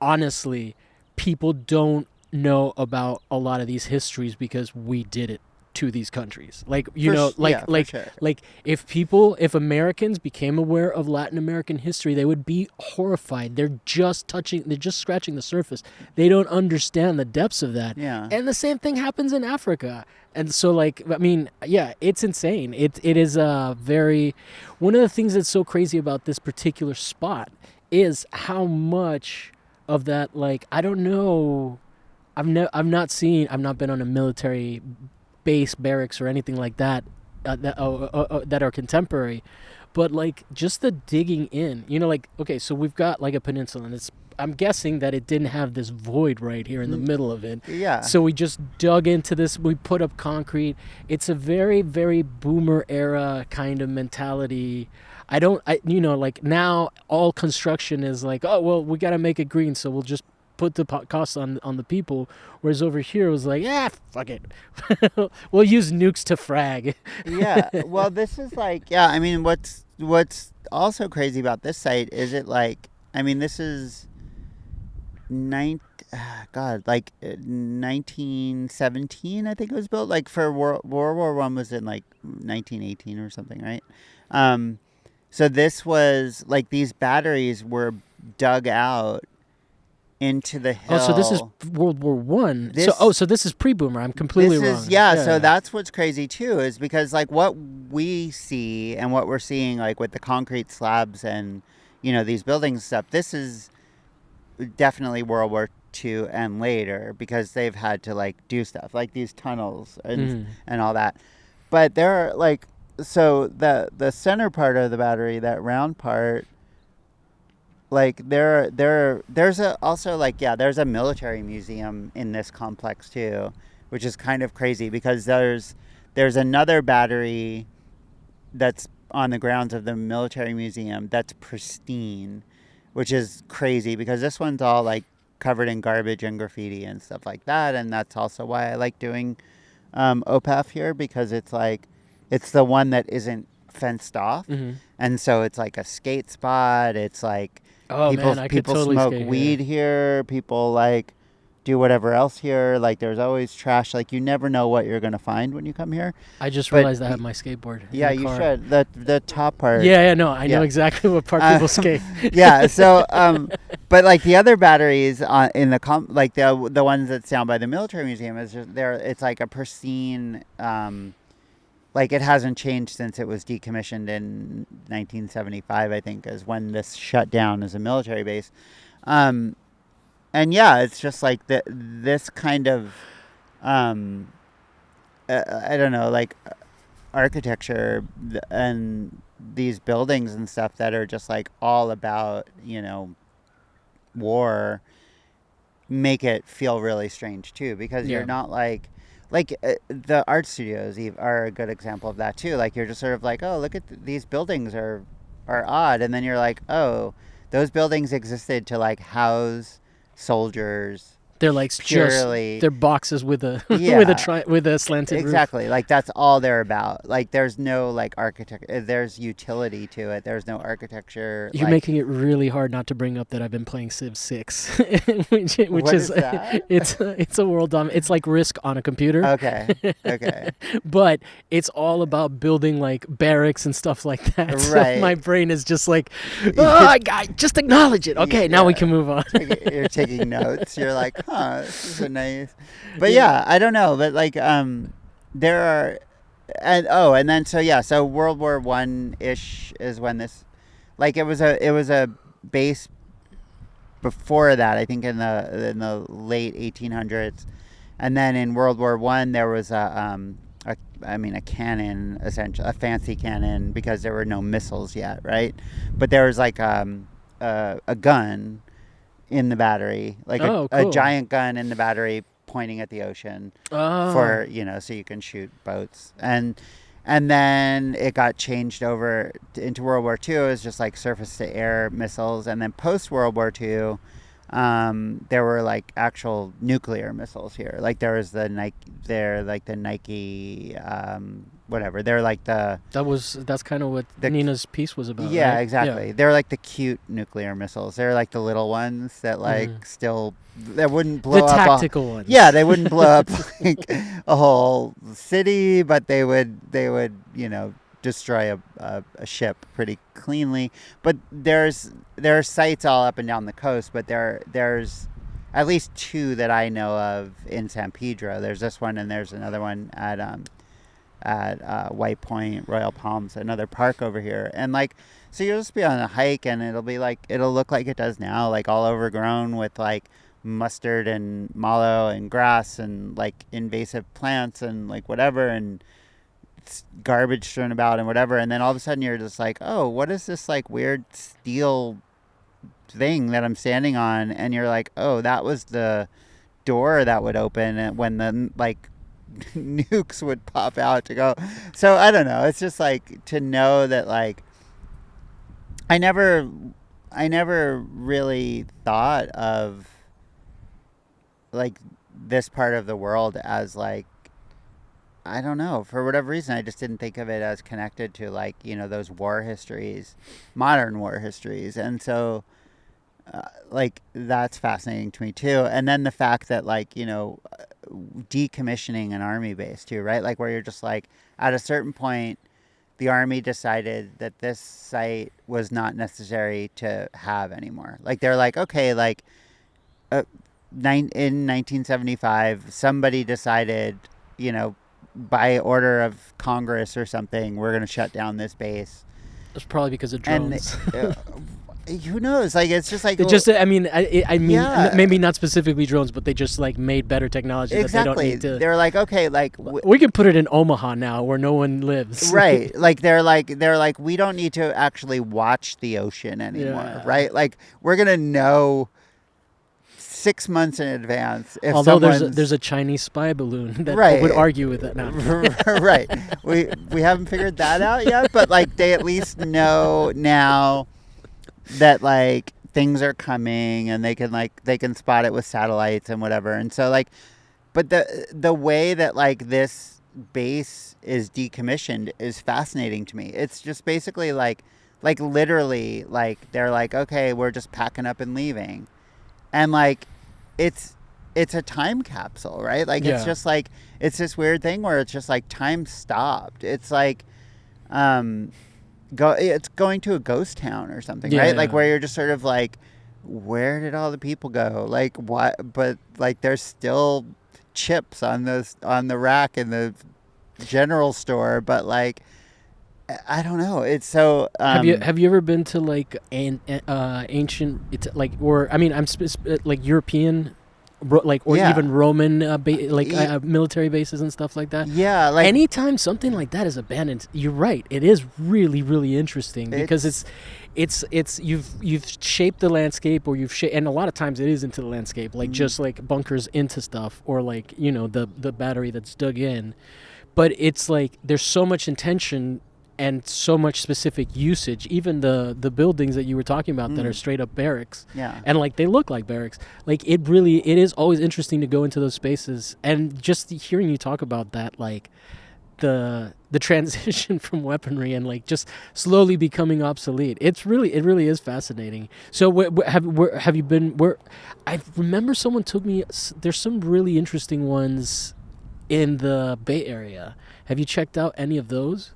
honestly, people don't know about a lot of these histories because we did it to these countries. Like, Sure. like if Americans became aware of Latin American history, they would be horrified. They're just scratching the surface. They don't understand the depths of that. Yeah. And the same thing happens in Africa. And so, like, I mean, yeah, it's insane. It is very... One of the things that's so crazy about this particular spot is how much of that, like, I don't know... I've not been on a military base, barracks, or anything like that that are contemporary. But, like, just the digging in, like, okay, so we've got, like, a peninsula, and I'm guessing that it didn't have this void right here in the middle of it. Yeah. So we just dug into this. We put up concrete. It's a very, very boomer era kind of mentality. Like now all construction is like, oh, well, we got to make it green, so we'll just put the costs on the people. Whereas over here it was like, fuck it. We'll use nukes to frag. Yeah. Well, this is like, yeah, I mean, what's also crazy about this site is it like, I mean, this is... 1917, I think it was built. Like for World War I was in like 1918 or something, right? So this was like, these batteries were dug out into the hill. Oh, so this is World War One. So this is pre-boomer. I'm completely wrong. So that's what's crazy too, is because like what we see and what we're seeing like with the concrete slabs and these buildings and stuff, this is definitely World War II and later, because they've had to like do stuff like these tunnels and all that. But there are like, so the center part of the battery, that round part, like there's a military museum in this complex too, which is kind of crazy because there's another battery that's on the grounds of the military museum that's pristine, which is crazy because this one's all like covered in garbage and graffiti and stuff like that. And that's also why I like doing OPAF here, because it's like, it's the one that isn't fenced off. Mm-hmm. And so it's like a skate spot. It's like, people totally smoke weed here. People like do whatever else here. Like there's always trash. Like you never know what you're gonna find when you come here. I just But realized I have my skateboard in yeah, the you car. should. The top part. Yeah, no, I know Yeah. exactly what part people skate. Yeah. So, but like the other batteries in the like the ones that's down by the military museum is just there. It's like a pristine. Like it hasn't changed since it was decommissioned in 1975. I think is when this shut down as a military base. And yeah, it's just like this kind of, I don't know, like architecture and these buildings and stuff that are just like all about, war, make it feel really strange too, because Yeah. you're not like the art studios are a good example of that too. Like you're just sort of like, oh, look at these buildings are odd, and then you're like, oh, those buildings existed to like house soldiers. They're like Purely, just they're boxes with a yeah, with a slanted roof. exactly. Like that's all they're about. Like there's no like architecture. There's utility to it. There's no architecture. You're like, making it really hard not to bring up that I've been playing Civ 6, which What is is that? it's a world it's like Risk on a computer. Okay. Okay. But it's all about building like barracks and stuff like that. So Right. my brain is just like, oh, just acknowledge it. Okay, now we Yeah. can move on. You're taking notes. You're like, huh, this is a nice. But yeah, I don't know. But like, there are, and then so World War One ish is when this, like, it was a base before that. I think in the late 1800s, and then in World War One there was a cannon, essentially a fancy cannon, because there were no missiles yet, right? But there was like a gun in the battery, like Oh, a cool. giant gun in the battery pointing at the ocean Oh. for so you can shoot boats. And then it got changed over into World War II. It was just like surface to air missiles, and then post World War II, there were like actual nuclear missiles here. Like there was the Nike, whatever. They're like That's kind of what The- Nina's piece was about. yeah, right? exactly. They're like the cute nuclear missiles. They're like the little ones that like still that wouldn't blow The up. tactical ones. Yeah, they wouldn't blow up like a whole city, but they would destroy a ship pretty cleanly. But there are sites all up and down the coast, but there's at least two that I know of in San Pedro. There's this one, and there's another one at White Point, Royal Palms, another park over here. And like, so you'll just be on a hike, and it'll look like it does now, like all overgrown with like mustard and mallow and grass and like invasive plants and like whatever, and garbage strewn about and whatever. And then all of a sudden you're just like, oh, what is this like weird steel thing that I'm standing on? And you're like, oh, that was the door that would open when the like nukes would pop out to go. So I don't know, it's just like to know that like I never really thought of like this part of the world as like, I don't know, for whatever reason I just didn't think of it as connected to like those war histories, modern war histories. And so like that's fascinating to me too. And then the fact that like decommissioning an army base too, right? Like where you're just like, at a certain point the army decided that this site was not necessary to have anymore. Like they're like, okay, like in 1975 somebody decided, by order of Congress or something, we're going to shut down this base. It's probably because of And drones. who knows? Like it's just like, It just, I mean, Yeah. maybe not specifically drones, but they just like made better technology that they don't exactly. need to. They're like, okay, like We can put it in Omaha now, where no one lives. right. Like they're like we don't need to actually watch the ocean anymore, Yeah. right? Like we're gonna know 6 months in advance if Although someone's there's a Chinese spy balloon that Right. would argue with that now. right. We haven't figured that out yet, but like they at least know now that like things are coming, and they can spot it with satellites and whatever. And so like, but the way that like this base is decommissioned is fascinating to me. It's just basically like literally like they're like, okay, we're just packing up and leaving. And like it's it's a time capsule, right? Like it's Yeah. just like it's this weird thing where it's just like time stopped. It's like um it's going to a ghost town or something, Yeah. right? Like Yeah. where you're just sort of like, where did all the people go? Like what? But like there's still chips on the rack in the general store, but like I don't know. It's so Have you ever been to like an ancient? It's like, or I mean, like European, like, or yeah. even Roman like Y- military bases and stuff like that. Yeah, like Anytime something like that is abandoned, you're right. It is really really interesting because it's it's you've shaped the landscape, or you've shaped, and a lot of times it is into the landscape, like mm, just like bunkers into stuff, or like the battery that's dug in. But it's like there's so much intention and so much specific usage. Even the buildings that you were talking about that are mm, straight up barracks, yeah. and like they look like barracks. Like it is always interesting to go into those spaces, and just hearing you talk about that, like the transition from weaponry and like just slowly becoming obsolete. It really is fascinating. So have you been where? I remember someone took me. There's some really interesting ones in the Bay Area. Have you checked out any of those?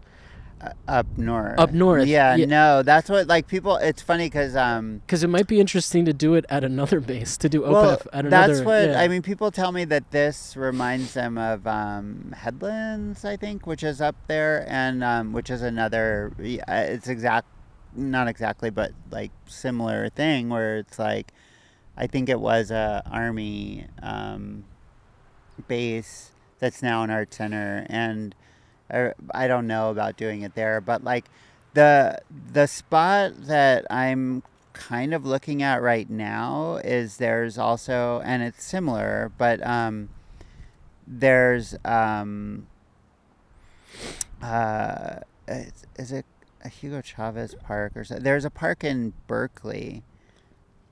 Up north. Up north, Yeah, yeah, no, that's what like people. It's funny because because it might be interesting to do it at another base, to do well, OPEF at that's another. what I Yeah. mean. People tell me that this reminds them of Headlands, I think, which is up there, and which is another. Yeah, it's not exactly, but like similar thing where it's like, I think it was a army base that's now an art center, and I don't know about doing it there, but like the spot that I'm kind of looking at right now is there's also, and it's similar, but there's is it a Hugo Chavez Park or so? There's a park in Berkeley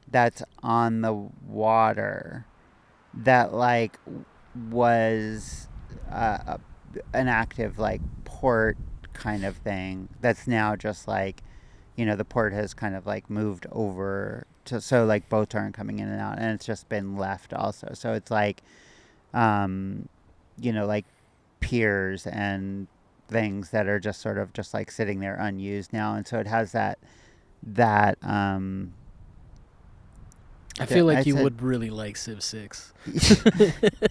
that's on the water that like was an active like port kind of thing that's now just like, the port has kind of like moved over to, so like boats aren't coming in and out, and it's just been left also, so it's like um like piers and things that are just sort of just like sitting there unused now, and so it has that I feel like I you said would really like Civ 6.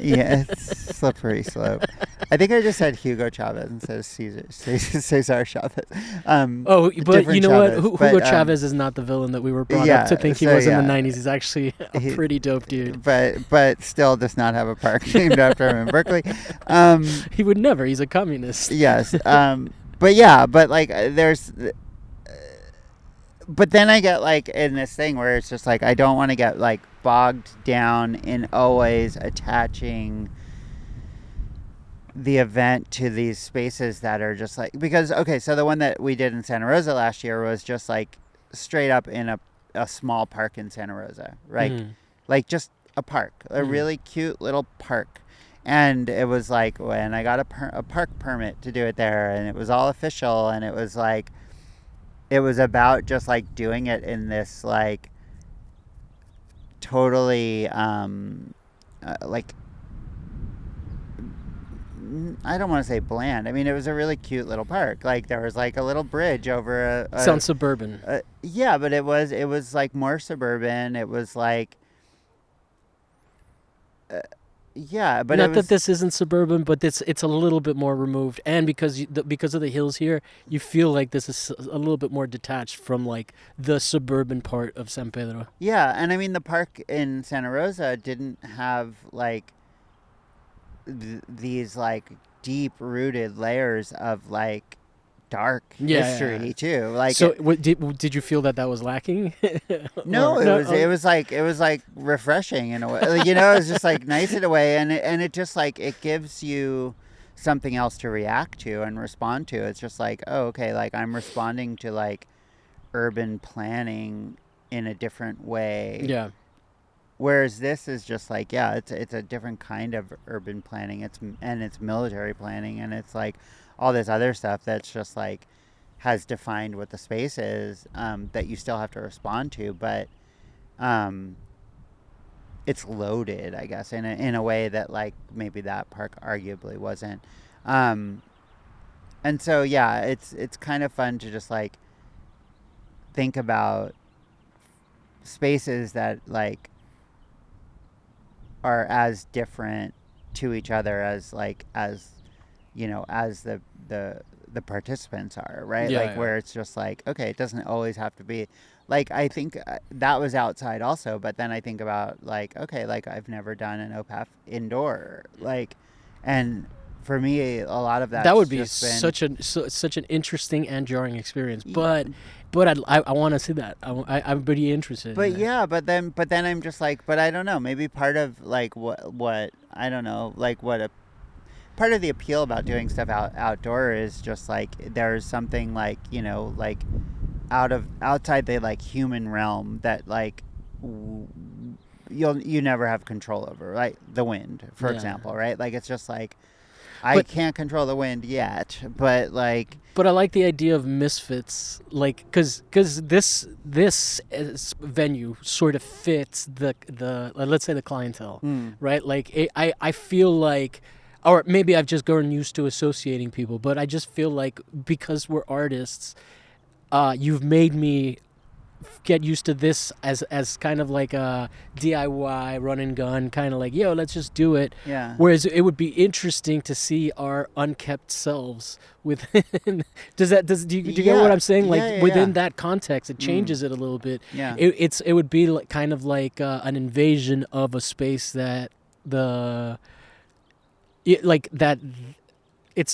yeah, it's slippery slope. I think I just said Hugo Chavez instead of Cesar Chavez. Oh, but you Different know what? Chavez, Hugo but Chavez is not the villain that we were brought up to yeah. think he So was in the yeah, 90s. He's actually a he, pretty dope dude. but still does not have a park named after him in Berkeley. Um, He would never. He's a communist. yes. But yeah, but like there's but then I get like in this thing where it's just like I don't want to get like bogged down in always attaching the event to these spaces that are just like, because okay, so the one that we did in Santa Rosa last year was just like straight up in a small park in Santa Rosa, right? Mm. Like just a park, a really cute little park. And it was like when I got a park permit to do it there, and it was all official, and it was like it was about just like doing it in this like totally like I don't want to say bland. I mean, it was a really cute little park. Like there was like a little bridge over Sounds suburban. yeah, but it was like more suburban. It was like uh, yeah, but it Not that was this isn't suburban, but it's a little bit more removed, and because of the hills here, you feel like this is a little bit more detached from like the suburban part of San Pedro. yeah, and I mean the park in Santa Rosa didn't have like these like deep rooted layers of like dark Yeah. history too. Like So, did you feel that was lacking? no, Or, it no. was like refreshing in a way. Like, it was just like nice in a way, and it just like it gives you something else to react to and respond to. It's just like, oh, okay, like I'm responding to like urban planning in a different way. Yeah. Whereas this is just like, yeah, it's a different kind of urban planning. It's military planning, and it's like all this other stuff that's just like has defined what the space is, that you still have to respond to. But it's loaded, I guess, in a way that like maybe that park arguably wasn't. Um, and so yeah, it's kind of fun to just like think about spaces that like are as different to each other as like as as the participants are, right? Yeah, Like yeah. where it's just like, okay, it doesn't always have to be like, I think that was outside also, but then I think about like, okay, like I've never done an OPAF indoor, like, and for me a lot of That that's would be just been such an interesting and jarring experience. But I want to see that. I'm pretty interested in but that. yeah, but then I'm just like, but I don't know, maybe part of like what I don't know, like what a part of the appeal about doing stuff outdoor is just like there's something like like outside the like human realm that like you never have control over, right? The wind, for Yeah. example, right? Like it's just like I But can't control the wind yet, but like but I like the idea of misfits, like because this venue sort of fits the let's say the clientele, mm, right? Like I feel like, or maybe I've just grown used to associating people, but I just feel like because we're artists, you've made me get used to this as kind of like a DIY run and gun kind of like, yo, let's just do it. yeah, Whereas it would be interesting to see our unkept selves within. Do you get what yeah, I'm saying? Like yeah, yeah, within yeah, that context, it mm, changes it a little bit. yeah. It would be like, kind of like an invasion of a space that the like that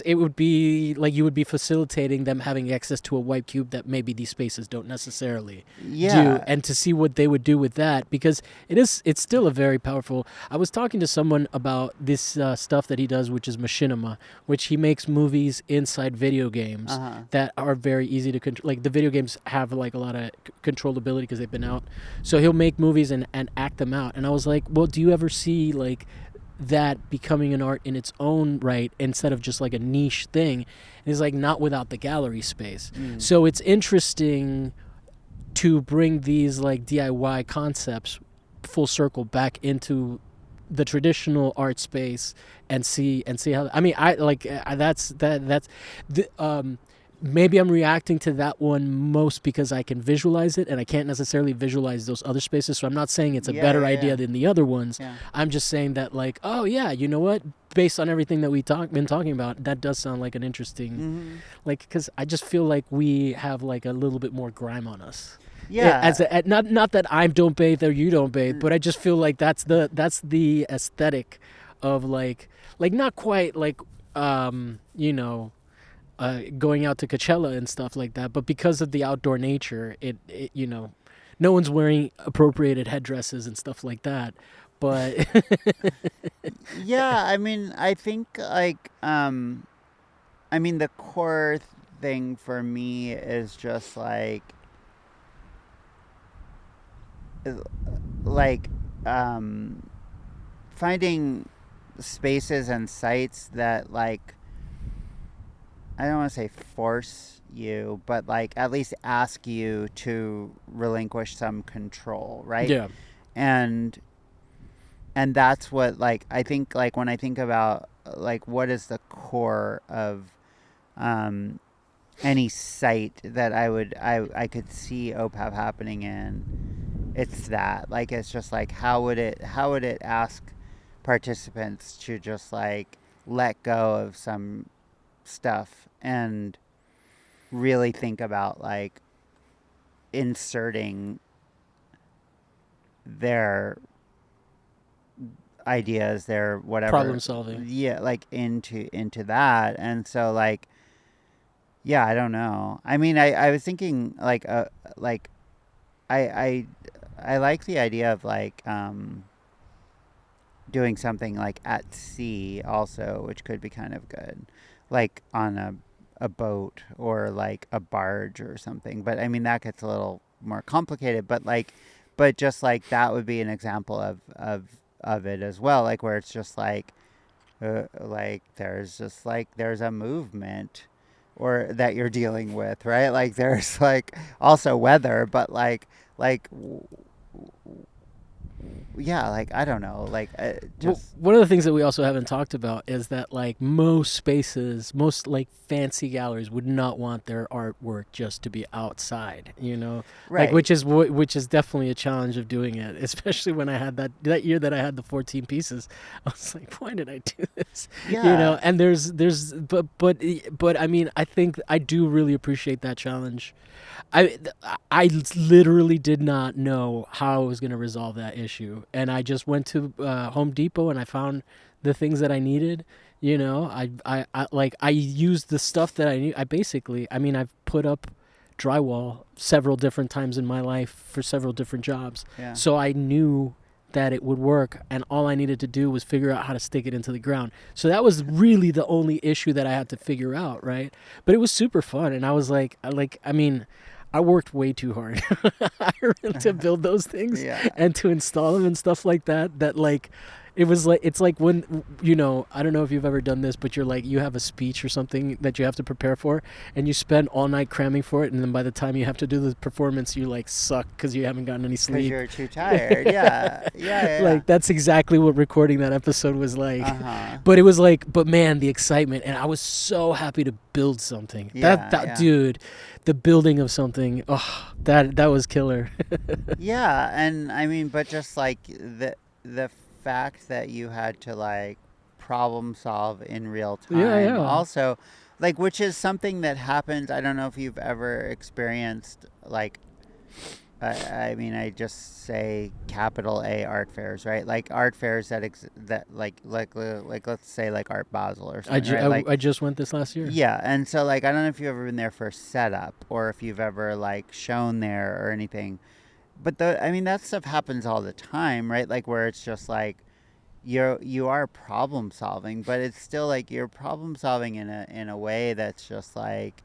it would be like you would be facilitating them having access to a white cube that maybe these spaces don't necessarily do, Yeah. and to see what they would do with that, because it's still a very powerful. I was talking to someone about this stuff that he does, which is machinima, which he makes movies inside video games Uh-huh. that are very easy to control. Like the video games have like a lot of controllability because they've been out, so he'll make movies and act them out. And I was like, well, do you ever see like that becoming an art in its own right instead of just like a niche thing? And it's like, not without the gallery space. Mm. So it's interesting to bring these like DIY concepts full circle back into the traditional art space and see how. I mean, I like that's the maybe I'm reacting to that one most because I can visualize it and I can't necessarily visualize those other spaces. So I'm not saying it's a Yeah, better yeah, idea yeah. than the other ones. Yeah. I'm just saying that, like, oh yeah, you know what? Based on everything that been talking about, that does sound like an interesting, Mm-hmm. like, because I just feel like we have like a little bit more grime on us. Yeah. Not that I don't bathe or you don't bathe, but I just feel like that's the aesthetic of like not quite like going out to Coachella and stuff like that, but because of the outdoor nature, it no one's wearing appropriated headdresses and stuff like that. But Yeah, I mean, I think like I mean the core thing for me is just uh, like um finding spaces and sites that like I don't want to say force you, but like at least ask you to relinquish some control, right? yeah, And that's what like I think like when I think about like what is the core of um any site that I could see OPAV happening in, it's that like it's just like how would it ask participants to just like let go of some stuff and really think about like inserting their ideas, their problem whatever, solving. yeah, like into that. And so like yeah, I don't know, I mean I was thinking like I I I like the idea of like doing something like at sea also, which could be kind of good, like on a boat or like a barge or something. But I mean that gets a little more complicated. But like, but just like that would be an example of it as well. Like where it's just like there's just like there's a movement or that you're dealing with, right? Like there's like also weather, but like yeah, like I don't know, like Well, just one of the things that we also haven't talked about is that like most spaces, most like fancy galleries would not want their artwork just to be outside, like right. which is definitely a challenge of doing it, especially when I had that year that I had the 14 pieces. I was like, why did I do this? Yeah. And but I mean, I think I do really appreciate that challenge. I I literally did not know how I was going to resolve that issue, and I just went to Home Depot and I found the things that I needed. I used the stuff that I need. I mean, I've put up drywall several different times in my life for several different jobs, Yeah. so I knew that it would work, and all I needed to do was figure out how to stick it into the ground. So that was really the only issue that I had to figure out, right? But it was super fun, and I was I mean, I worked way too hard to build those things Yeah. and to install them and stuff like that. That like, it's like when I don't know if you've ever done this, but you're like you have a speech or something that you have to prepare for, and you spend all night cramming for it, and then by the time you have to do the performance, you like suck because you haven't gotten any Because sleep. you're too tired. Yeah. Yeah. Yeah. Like that's exactly what recording that episode was like. Uh-huh. But it was like, but man, the excitement, and I was so happy to build something. Yeah. That Yeah. dude, the building of something, oh, that was killer. Yeah, and I mean, but just like the fact that you had to like problem solve in real Yeah, time, yeah. also, like, which is something that happens. I don't know if you've ever experienced like, I mean, I just say capital A art fairs, right? Like art fairs that like let's say like Art Basel or something, right? Like I just went this last year. yeah, and so like I don't know if you've ever been there for setup or if you've ever like shown there or anything, but I mean that stuff happens all the time, right? Like where it's just like you are problem solving, but it's still like you're problem solving in a way that's just like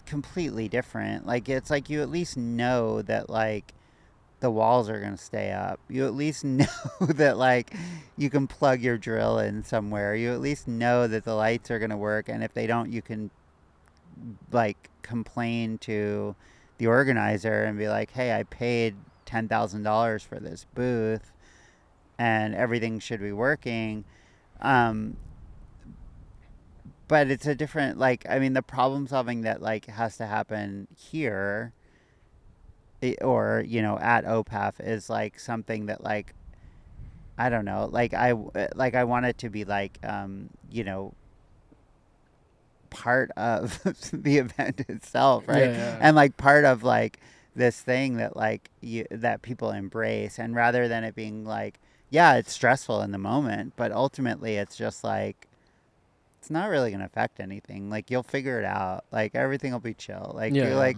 completely different. Like it's like you at least know that like the walls are going to stay up. You at least know that like you can plug your drill in somewhere. You at least know that the lights are going to work, and if they don't, you can like complain to the organizer and be like, "Hey, I paid $10,000 for this booth and everything should be working." Um but it's a different, like, I mean, the problem solving that like has to happen here or at OPAF is like something that like I don't know, like I want it to be like part of the event itself, right? Yeah. And like part of like this thing that like that people embrace, and rather than it being like, yeah, it's stressful in the moment, but ultimately it's just like it's not really going to affect anything. Like you'll figure it out. Like everything will be chill. Like Yeah. you're like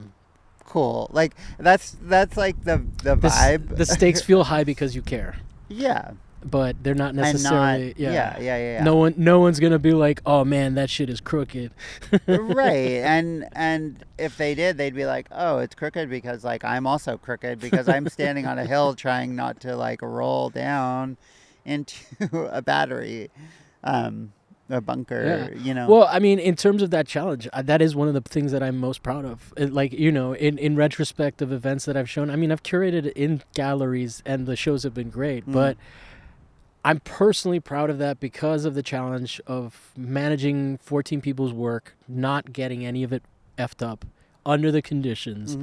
cool. Like that's like the vibe. The stakes feel high because you care, Yeah. but they're not And not necessarily. yeah. No one's gonna be like, oh man, that shit is crooked. Right. And if they did, they'd be like, "Oh, it's crooked because like I'm also crooked because I'm standing on a hill trying not to like roll down into a battery a bunker, Well, I mean, in terms of that challenge, that is one of the things that I'm most proud of. Like, in retrospect of events that I've shown, I mean, I've curated in galleries and the shows have been great, but I'm personally proud of that because of the challenge of managing 14 people's work, not getting any of it effed up under the conditions,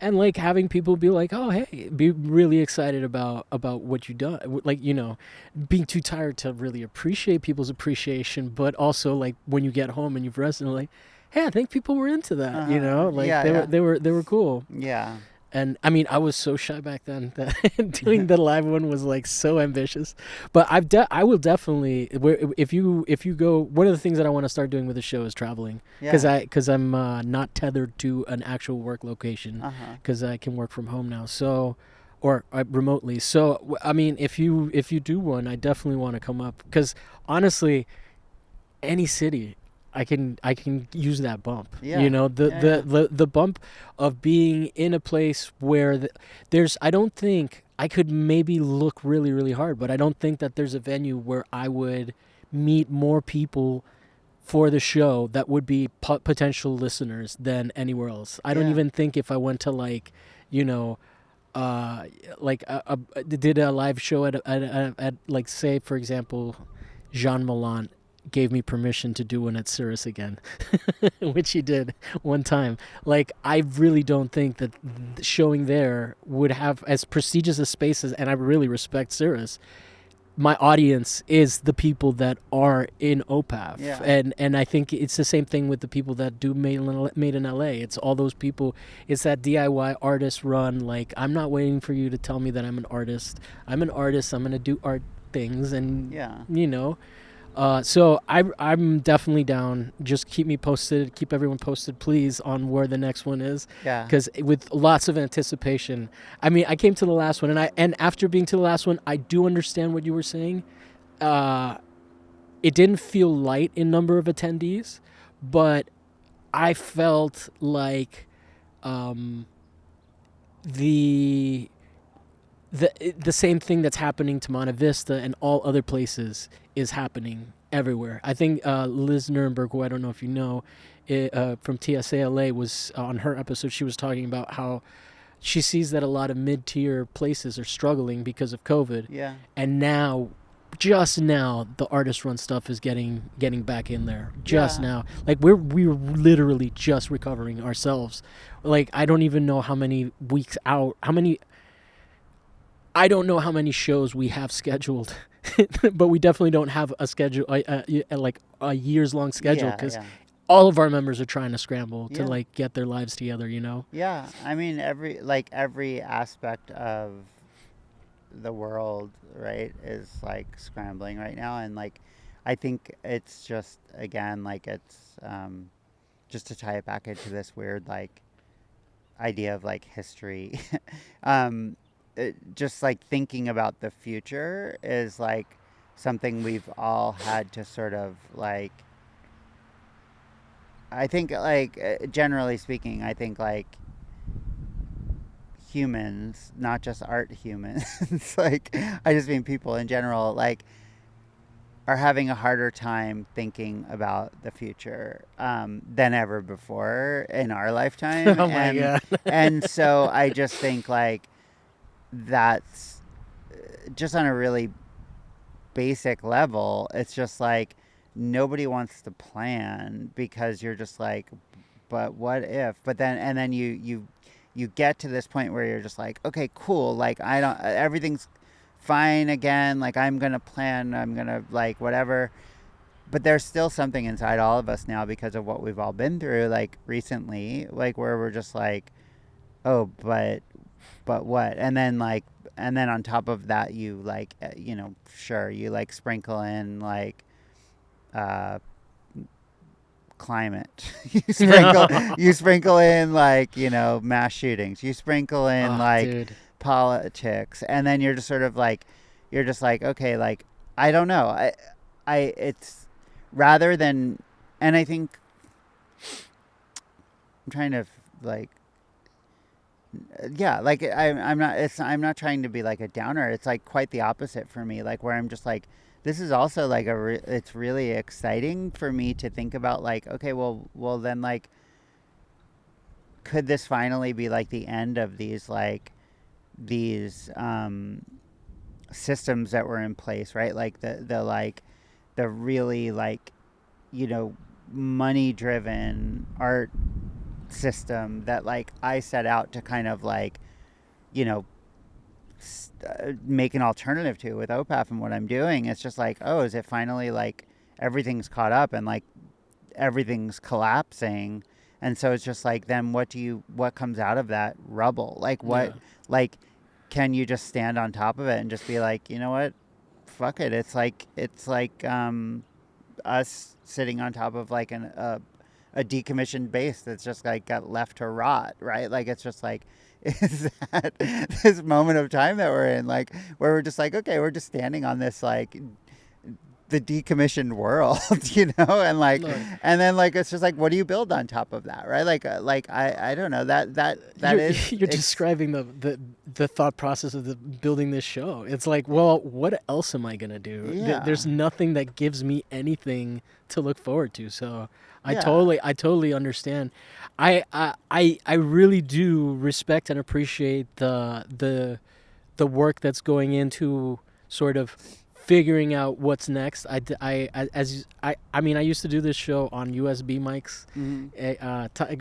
and like having people be like, oh, hey, be really excited about what you've done, like being too tired to really appreciate people's appreciation, but also like when you get home and you've rested, like, hey, I think people were into that, like Yeah, they were cool. yeah. And I mean, I was so shy back then that doing the live one was like so ambitious. But I will definitely, if you go, one of the things that I want to start doing with the show is traveling, because I'm not tethered to an actual work location, because I can work from home now. So, or remotely. So I mean, if you do one, I definitely want to come up, because honestly, any city, I can use that bump. Yeah. The bump of being in a place where there's, I don't think I could maybe look really, really hard, but I don't think that there's a venue where I would meet more people for the show that would be potential listeners than anywhere else. I don't even think if I went to like, uh, did a live show at like, say for example, Jean Milan gave me permission to do one at Cirrus again, which he did one time. Like, I really don't think that showing there would have as prestigious a spaces, and I really respect Cirrus. My audience is the people that are in OPAF, Yeah. and I think it's the same thing with the people that do made in LA. It's all those people. It's that DIY artist run. Like, I'm not waiting for you to tell me that I'm an artist. I'm an artist. I'm gonna do art things, and Yeah. so I'm definitely down. Just keep me posted. Keep everyone posted, please, on where the next one is. Yeah. Because with lots of anticipation. I mean, I came to the last one, and after being to the last one, I do understand what you were saying. It didn't feel light in number of attendees, but I felt like the the same thing that's happening to Monte Vista and all other places is happening everywhere. I think Liz Nuremberg, who I don't know if you know, from TSALA, was on her episode. She was talking about how she sees that a lot of mid-tier places are struggling because of COVID, Yeah. and now, just now, the artist-run stuff is getting back in there. Just Yeah. now, like we're literally just recovering ourselves. Like, I don't even know how many weeks out, how many. I don't know how many shows we have scheduled, but we definitely don't have a schedule, like a years long schedule, Yeah. because Yeah. all of our members are trying to scramble to Yeah. like get their lives together. You know? Yeah. I mean, every aspect of the world, right, is like scrambling right now, and like, I think it's just, again, like, it's just to tie it back into this weird like idea of like history. um, just like thinking about the future is like something we've all had to sort of like, I think, like, generally speaking, I think like humans, not just art humans, like, I just mean people in general, like, are having a harder time thinking about the future than ever before in our lifetime. Oh my and god. and so I just think like that's just on a really basic level. It's just like nobody wants to plan because you're just like, but what if? But then, and then you get to this point where you're just like, okay, cool. Like, I don't, everything's fine again. Like, I'm going to plan, I'm going to like whatever. But there's still something inside all of us now because of what we've all been through, like recently, like where we're just like, oh, but what? And then like, and then on top of that, you like, sure, you like sprinkle in like, uh, climate. You sprinkle in like, mass shootings. You sprinkle in Oh, like dude. politics, and then you're just sort of like, you're just like, okay, like, I don't know. It's rather than, and I think I'm trying to like, yeah, like I'm not trying to be like a downer. It's like quite the opposite for me. Like, where I'm just like, this is also like it's really exciting for me to think about like, okay, well then like, could this finally be like the end of these systems that were in place, right? Like the like the really like, money driven art system that like I set out to kind of like, you know make an alternative to with OPAF and what I'm doing. It's just like, oh, is it finally like everything's caught up and like everything's collapsing? And so it's just like, then what comes out of that rubble? Like, what, Yeah. like, can you just stand on top of it and just be like, you know what, fuck it. It's like us sitting on top of like a decommissioned base that's just like got left to rot, right? Like, it's just like, is that this moment of time that we're in, like, where we're just like, okay, we're just standing on this like the decommissioned world, you know, and like, Look, and then like it's just like, what do you build on top of that, right? Like I don't know, that you're is you're describing the thought process of building this show. It's like, well, what else am I gonna do? yeah, There's nothing that gives me anything to look forward to. So yeah, I totally understand. I really do respect and appreciate the work that's going into sort of figuring out what's next. I mean, I used to do this show on USB mics, hmm,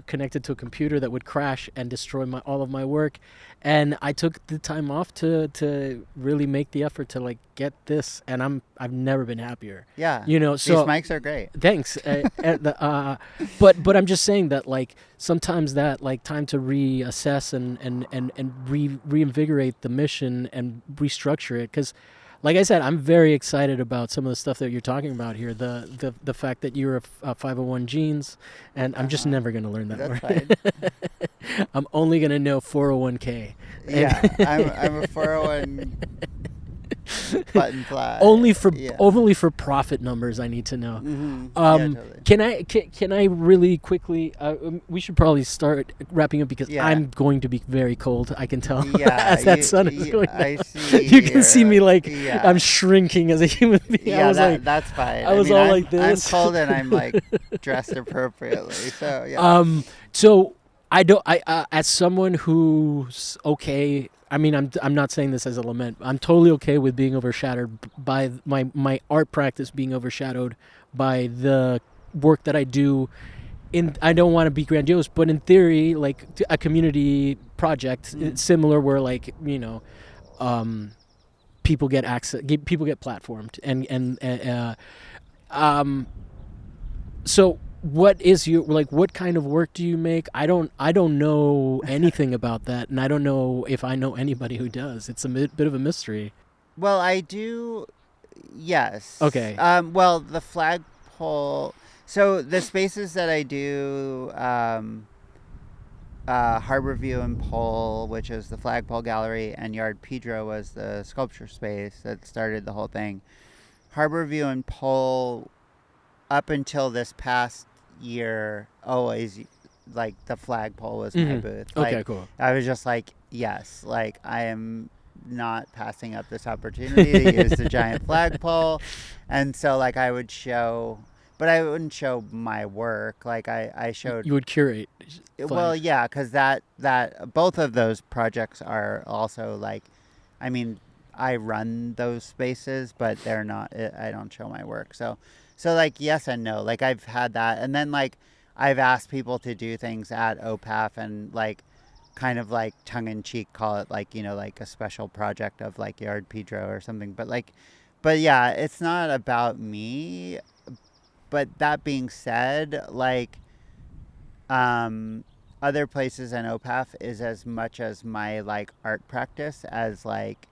connected to a computer that would crash and destroy all of my work, and I took the time off to really make the effort to like get this, and I've never been happier. yeah. You know, These so mics are great. thanks. But I'm just saying that like sometimes that like time to reassess and reinvigorate the mission and restructure it, because like I said, I'm very excited about some of the stuff that you're talking about here. The fact that you're a 501 genes, and I'm just Uh-huh. never gonna learn that That's word. fine. I'm only gonna know 401k. Yeah, I'm a 401 button fly. Yeah. Only for profit numbers I need to know. Hmm. Yeah, totally. Can I really quickly? We should probably start wrapping up because Yeah. I'm going to be very cold. I can tell Yeah, as that sun is going I down. see. You can see me like Yeah, I'm shrinking as a human being. I yeah. was like, That's fine. I was mean, all I'm, like this. I'm cold and I'm like dressed appropriately. So yeah. So I don't. I as someone who's okay. I mean, I'm not saying this as a lament. I'm totally okay with being overshadowed by my art practice being overshadowed by the work that I do. I don't want to be grandiose, but in theory, like a community project, Mm. it's similar where like um, people get access, people get platformed, um, so what is your like what kind of work do you make? I don't know anything about that, and I don't know if I know anybody who does. It's a bit of a mystery. Well, I do. Yes. Okay. Well, the flagpole. So the spaces that I do, Harborview and Pole, which is the flagpole gallery, and Yard Pedro was the sculpture space that started the whole thing. Harborview and Pole, up until this past year, always like the flagpole was my booth. Okay. Like Cool. I was just like, yes, like I am not passing up this opportunity to use the giant flagpole, and so like I would show, but I wouldn't show my work. Like I showed. You would curate. Well, Flags. yeah, because that both of those projects are also like, I mean, I run those spaces, but they're not. I don't show my work, so like yes and no. Like I've had that, and then like I've asked people to do things at OPAF and like kind of like tongue in cheek call it like like a special project of like Yard Pedro or something. But yeah, it's not about me. But that being said, like other places in OPAF is as much as my like art practice as like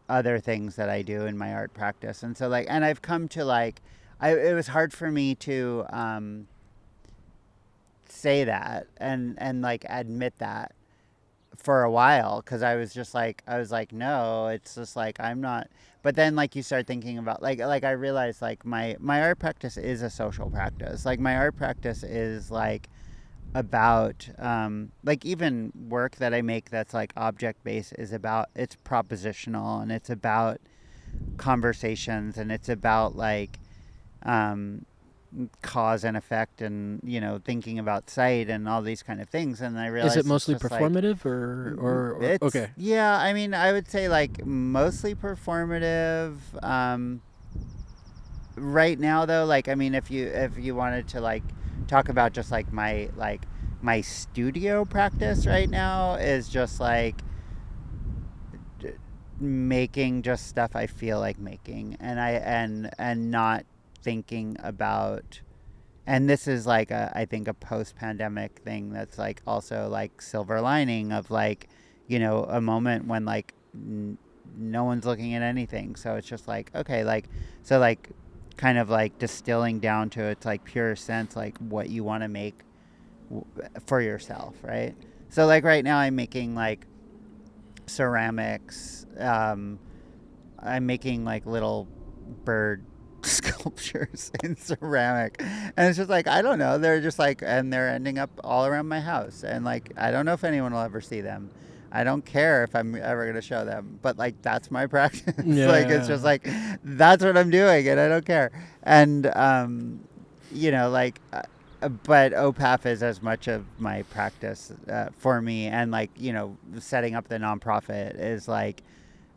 other things that I do in my art practice. And so like, and I've come to like, it was hard for me to say that and like admit that for a while, because I was like no, it's just like I'm not. But then like you start thinking about like I realized like my art practice is a social practice. Like my art practice is like about like even work that I make that's like object based is about, it's propositional and it's about conversations and it's about like um, cause and effect and thinking about sight and all these kind of things. And I Is it realized it's mostly just like performative or it's okay? yeah, I mean I would say like mostly performative. Right now though, like I mean if you wanted to like talk about just like my studio practice right now is just like making just stuff I feel like making, and and not thinking about. And this is like I think a post-pandemic thing that's like also like silver lining of like a moment when like no one's looking at anything, so it's just like okay, like so like kind of like distilling down to its like pure sense like what you want to make for yourself, right? So like right now I'm making like ceramics. I'm making like little bird sculptures in ceramic, and it's just like, I don't know, they're just like, and they're ending up all around my house, and like, I don't know if anyone will ever see them. I don't care if I'm ever going to show them, but like, that's my practice. Like, it's just Yeah. like, that's what I'm doing, and I don't care. And like, but OPAF is as much of my practice for me, and like, setting up the nonprofit is like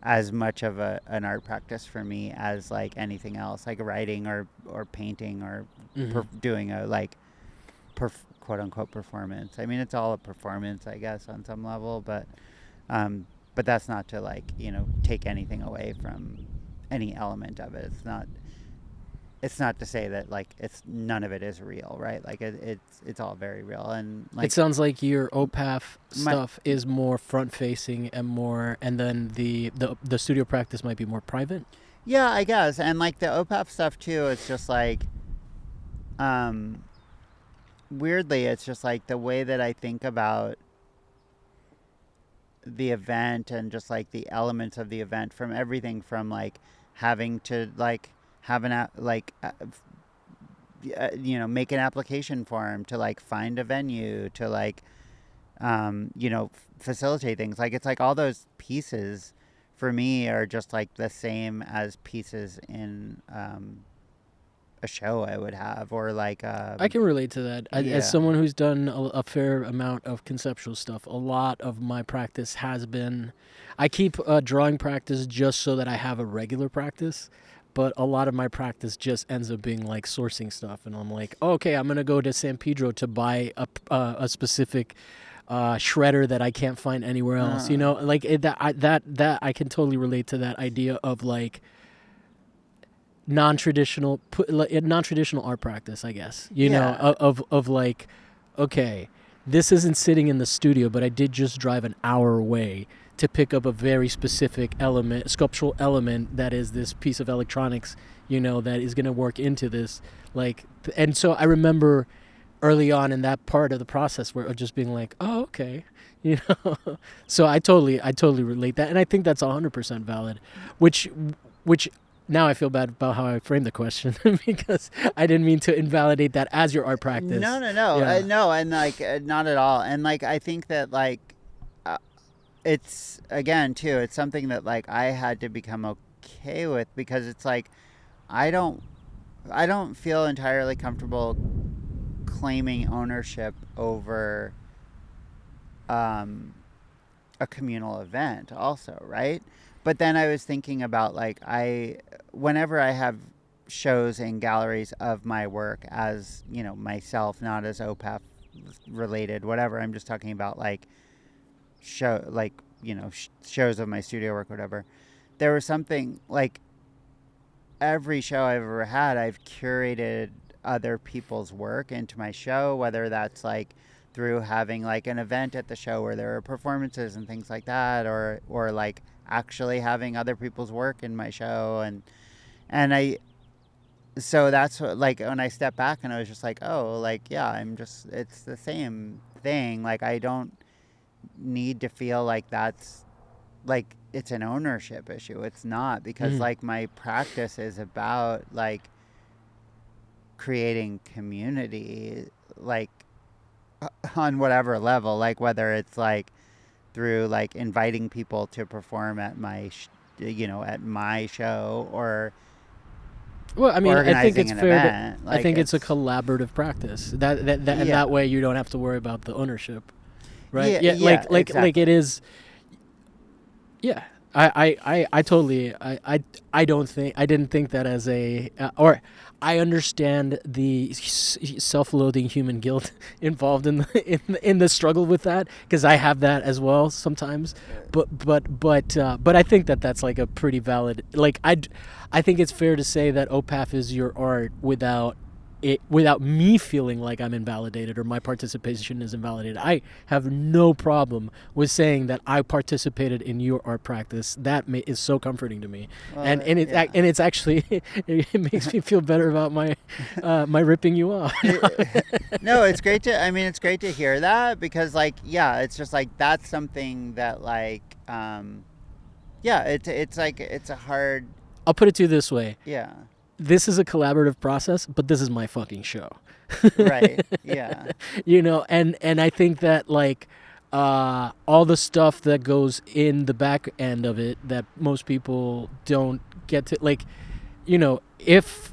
as much of an art practice for me as like anything else, like writing or painting or Hmm. doing a like quote unquote performance. I mean, it's all a performance, I guess, on some level, but that's not to like, take anything away from any element of it. It's not to say that like it's none of it is real, right? Like it's all very real, and It like sounds like your OPAF my stuff is more front facing and more, and then the studio practice might be more private. yeah, I guess, and like the OPAP stuff too. It's just like um weirdly, it's just like the way that I think about the event and just like the elements of the event, from everything from like having to like have make an application form, to like find a venue, to like facilitate things. Like, it's like all those pieces for me are just like the same as pieces in a show I would have, or like I can relate to that. As yeah. someone who's done a fair amount of conceptual stuff, a lot of my practice has been. I keep drawing practice just so that I have a regular practice, but a lot of my practice just ends up being like sourcing stuff, and I'm like, oh, okay, I'm gonna go to San Pedro to buy a specific shredder that I can't find anywhere else. uh, Like that I can totally relate to that idea of like non-traditional art practice, I guess, yeah. of like, okay, this isn't sitting in the studio, but I did just drive an hour away to pick up a very specific element, sculptural element, that is this piece of electronics, that is going to work into this, like. And so I remember early on in that part of the process where of just being like, oh, okay, you know. So I totally relate that, and I think that's 100% valid, which now I feel bad about how I framed the question because I didn't mean to invalidate that as your art No, practice. no, no, Yeah. no, and like not at all. And like, I think that like uh, it's, again, too, it's something that like I had to become okay with, because it's like I don't I don't feel entirely comfortable claiming ownership over um a communal event also, right? But then I was thinking about like, whenever I have shows in galleries of my work as, myself, not as OPAF related, whatever. I'm just talking about like shows of my studio work, whatever. There was something like, every show I've ever had, I've curated other people's work into my show, whether that's like through having like an event at the show where there are performances and things like that, or like actually having other people's work in my show. And I so that's what, like, when I step back, and I was just like, oh, like, yeah, it's the same thing. Like, I don't need to feel like that's like it's an ownership issue. It's not, because Mhm. like my practice is about like creating community, like on whatever level, like whether it's like through like inviting people to perform at at my show, or Well, I mean, I think organizing it's an fair to. event. I Like, think it's a it's collaborative practice. And yeah, that way you don't have to worry about the ownership, right? yeah, Yeah, yeah, like it exactly. is. Yeah, I totally I don't think I didn't think that as a or I understand the self-loathing human guilt involved in the struggle with that, because I have that as well sometimes. But I think that that's like a pretty valid, like, I think it's fair to say that OPAF is your art without me feeling like I'm invalidated or my participation is invalidated. I have no problem with saying that I participated in your art practice. That is so comforting to me, and Well, and it yeah. and it's actually it makes me feel better about my ripping you off. No, it's great to. I mean, it's great to hear that, because, like, yeah, it's just like that's something that, like, yeah, it's like it's a hard, I'll put it to you this way: yeah, this is a collaborative process, but this is my fucking show. Right. Yeah. And I think that like all the stuff that goes in the back end of it that most people don't get to, like, if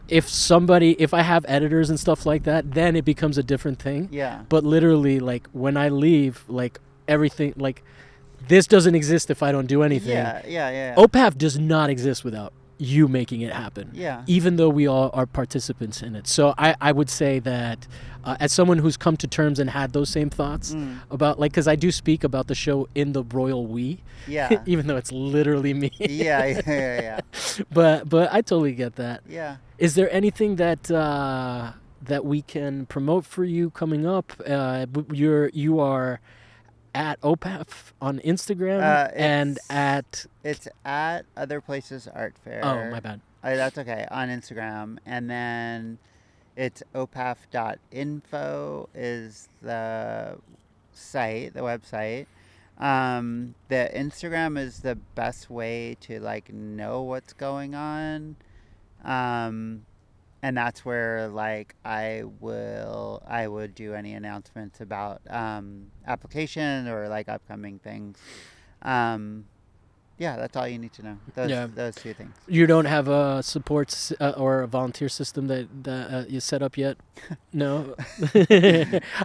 I have editors and stuff like that, then it becomes a different thing. Yeah. But literally, like, when I leave, like, everything, like, this doesn't exist if I don't do anything. Yeah. OPAF does not exist without you making it happen. Yeah. Even though we all are participants in it. So I would say that as someone who's come to terms and had those same thoughts about, like, because I do speak about the show in the royal we. Yeah. Even though it's literally me. Yeah. But I totally get that. Yeah. Is there anything that that we can promote for you coming up? You are at OPAF on Instagram and at... It's at Other Places Art Fair. Oh, my bad. That's okay. On Instagram. And then it's opaf.info is the site, the website. The Instagram is the best way to, like, know what's going on. And that's where, like, I would do any announcements about application or, like, upcoming things. Yeah, that's all you need to know. Those two things. You don't have a support or a volunteer system that you set up yet? No.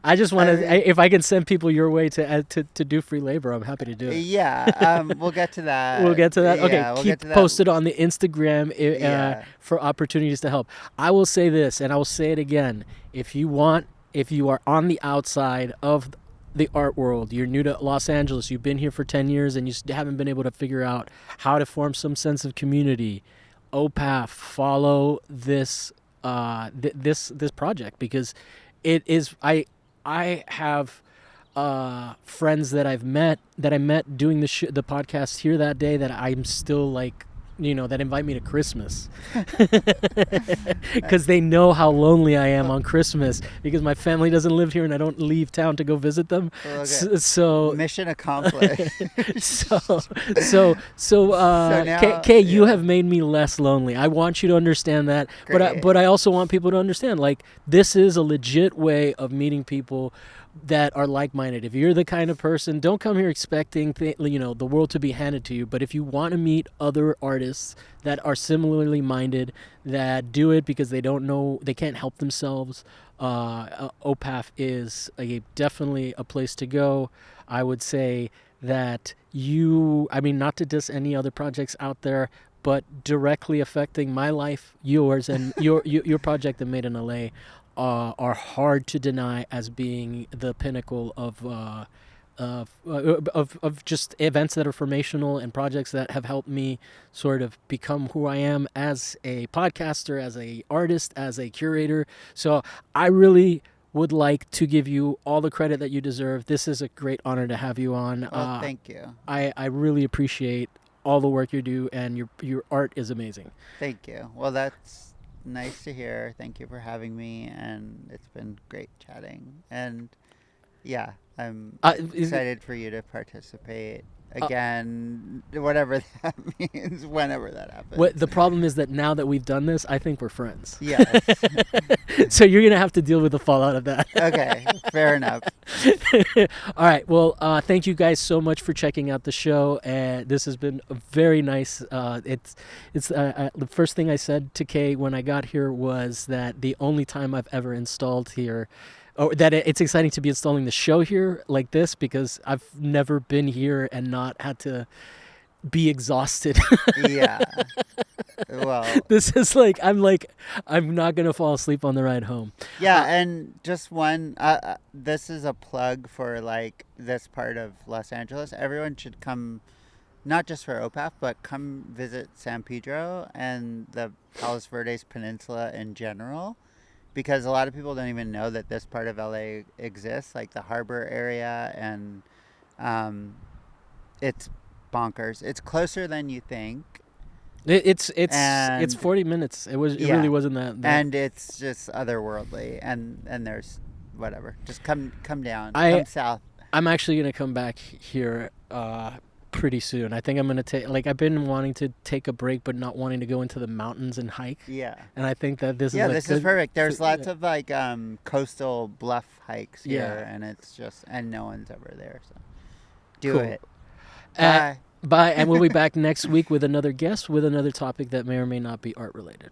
I just want to. If I can send people your way to do free labor, I'm happy to do it. Yeah, we'll get to that. We'll get to that. Okay, Yeah, we'll keep get to that. posted on the Instagram for opportunities to help. I will say this, and I will say it again. If you are on the outside of the art world, you're new to Los Angeles, you've been here for 10 years and you haven't been able to figure out how to form some sense of community, OPAF, follow this this project, because it is... I have friends that I met doing the podcast here that day that I'm still, like, that invite me to Christmas because they know how lonely I am on Christmas because my family doesn't live here and I don't leave town to go visit them. Okay. So mission accomplished. so now, Kay, you have made me less lonely. I want you to understand that. Great. But I also want people to understand, like, this is a legit way of meeting people that are like-minded. If you're the kind of person, don't come here expecting the world to be handed to you, but if you want to meet other artists that are similarly minded, that do it because they don't know, they can't help themselves, OPAF is definitely a place to go. I would say that not to diss any other projects out there, but directly affecting my life, yours, and your project that made in LA are hard to deny as being the pinnacle of just events that are formational and projects that have helped me sort of become who I am as a podcaster, as a artist, as a curator. So I really would like to give you all the credit that you deserve. This is a great honor to have you on. Well, thank you. I really appreciate all the work you do, and your art is amazing. Thank you. Well, that's nice to hear. Thank you for having me, and it's been great chatting. And yeah, I'm excited for you to participate again, whatever that means, whenever that happens. The problem is that now that we've done this, I think we're friends. Yes. So you're going to have to deal with the fallout of that. Okay, fair enough. All right. Well, thank you guys so much for checking out the show. This has been very nice. It's the first thing I said to Kay when I got here was that the only time I've ever installed here, or that it's exciting to be installing the show here like this, because I've never been here and not had to be exhausted. Yeah. Well, this is like I'm not gonna fall asleep on the ride home. Yeah, and just one. This is a plug for, like, this part of Los Angeles. Everyone should come, not just for OPAF, but come visit San Pedro and the Palos Verdes Peninsula in general, because a lot of people don't even know that this part of LA exists, like the harbor area, and it's bonkers. It's closer than you think. It's 40 minutes. It really wasn't that. And it's just otherworldly, and there's whatever. Just come down. Come south. I'm actually gonna come back here pretty soon. I think I'm gonna take like I've been wanting to take a break, but not wanting to go into the mountains and hike. Yeah. And I think that this is Yeah, a this is good. perfect. There's lots Yeah. of like coastal bluff hikes here, Yeah. and it's just and no one's ever there, so do Cool. it. Uh, Bye. bye, and we'll be back next week with another guest with another topic that may or may not be art related.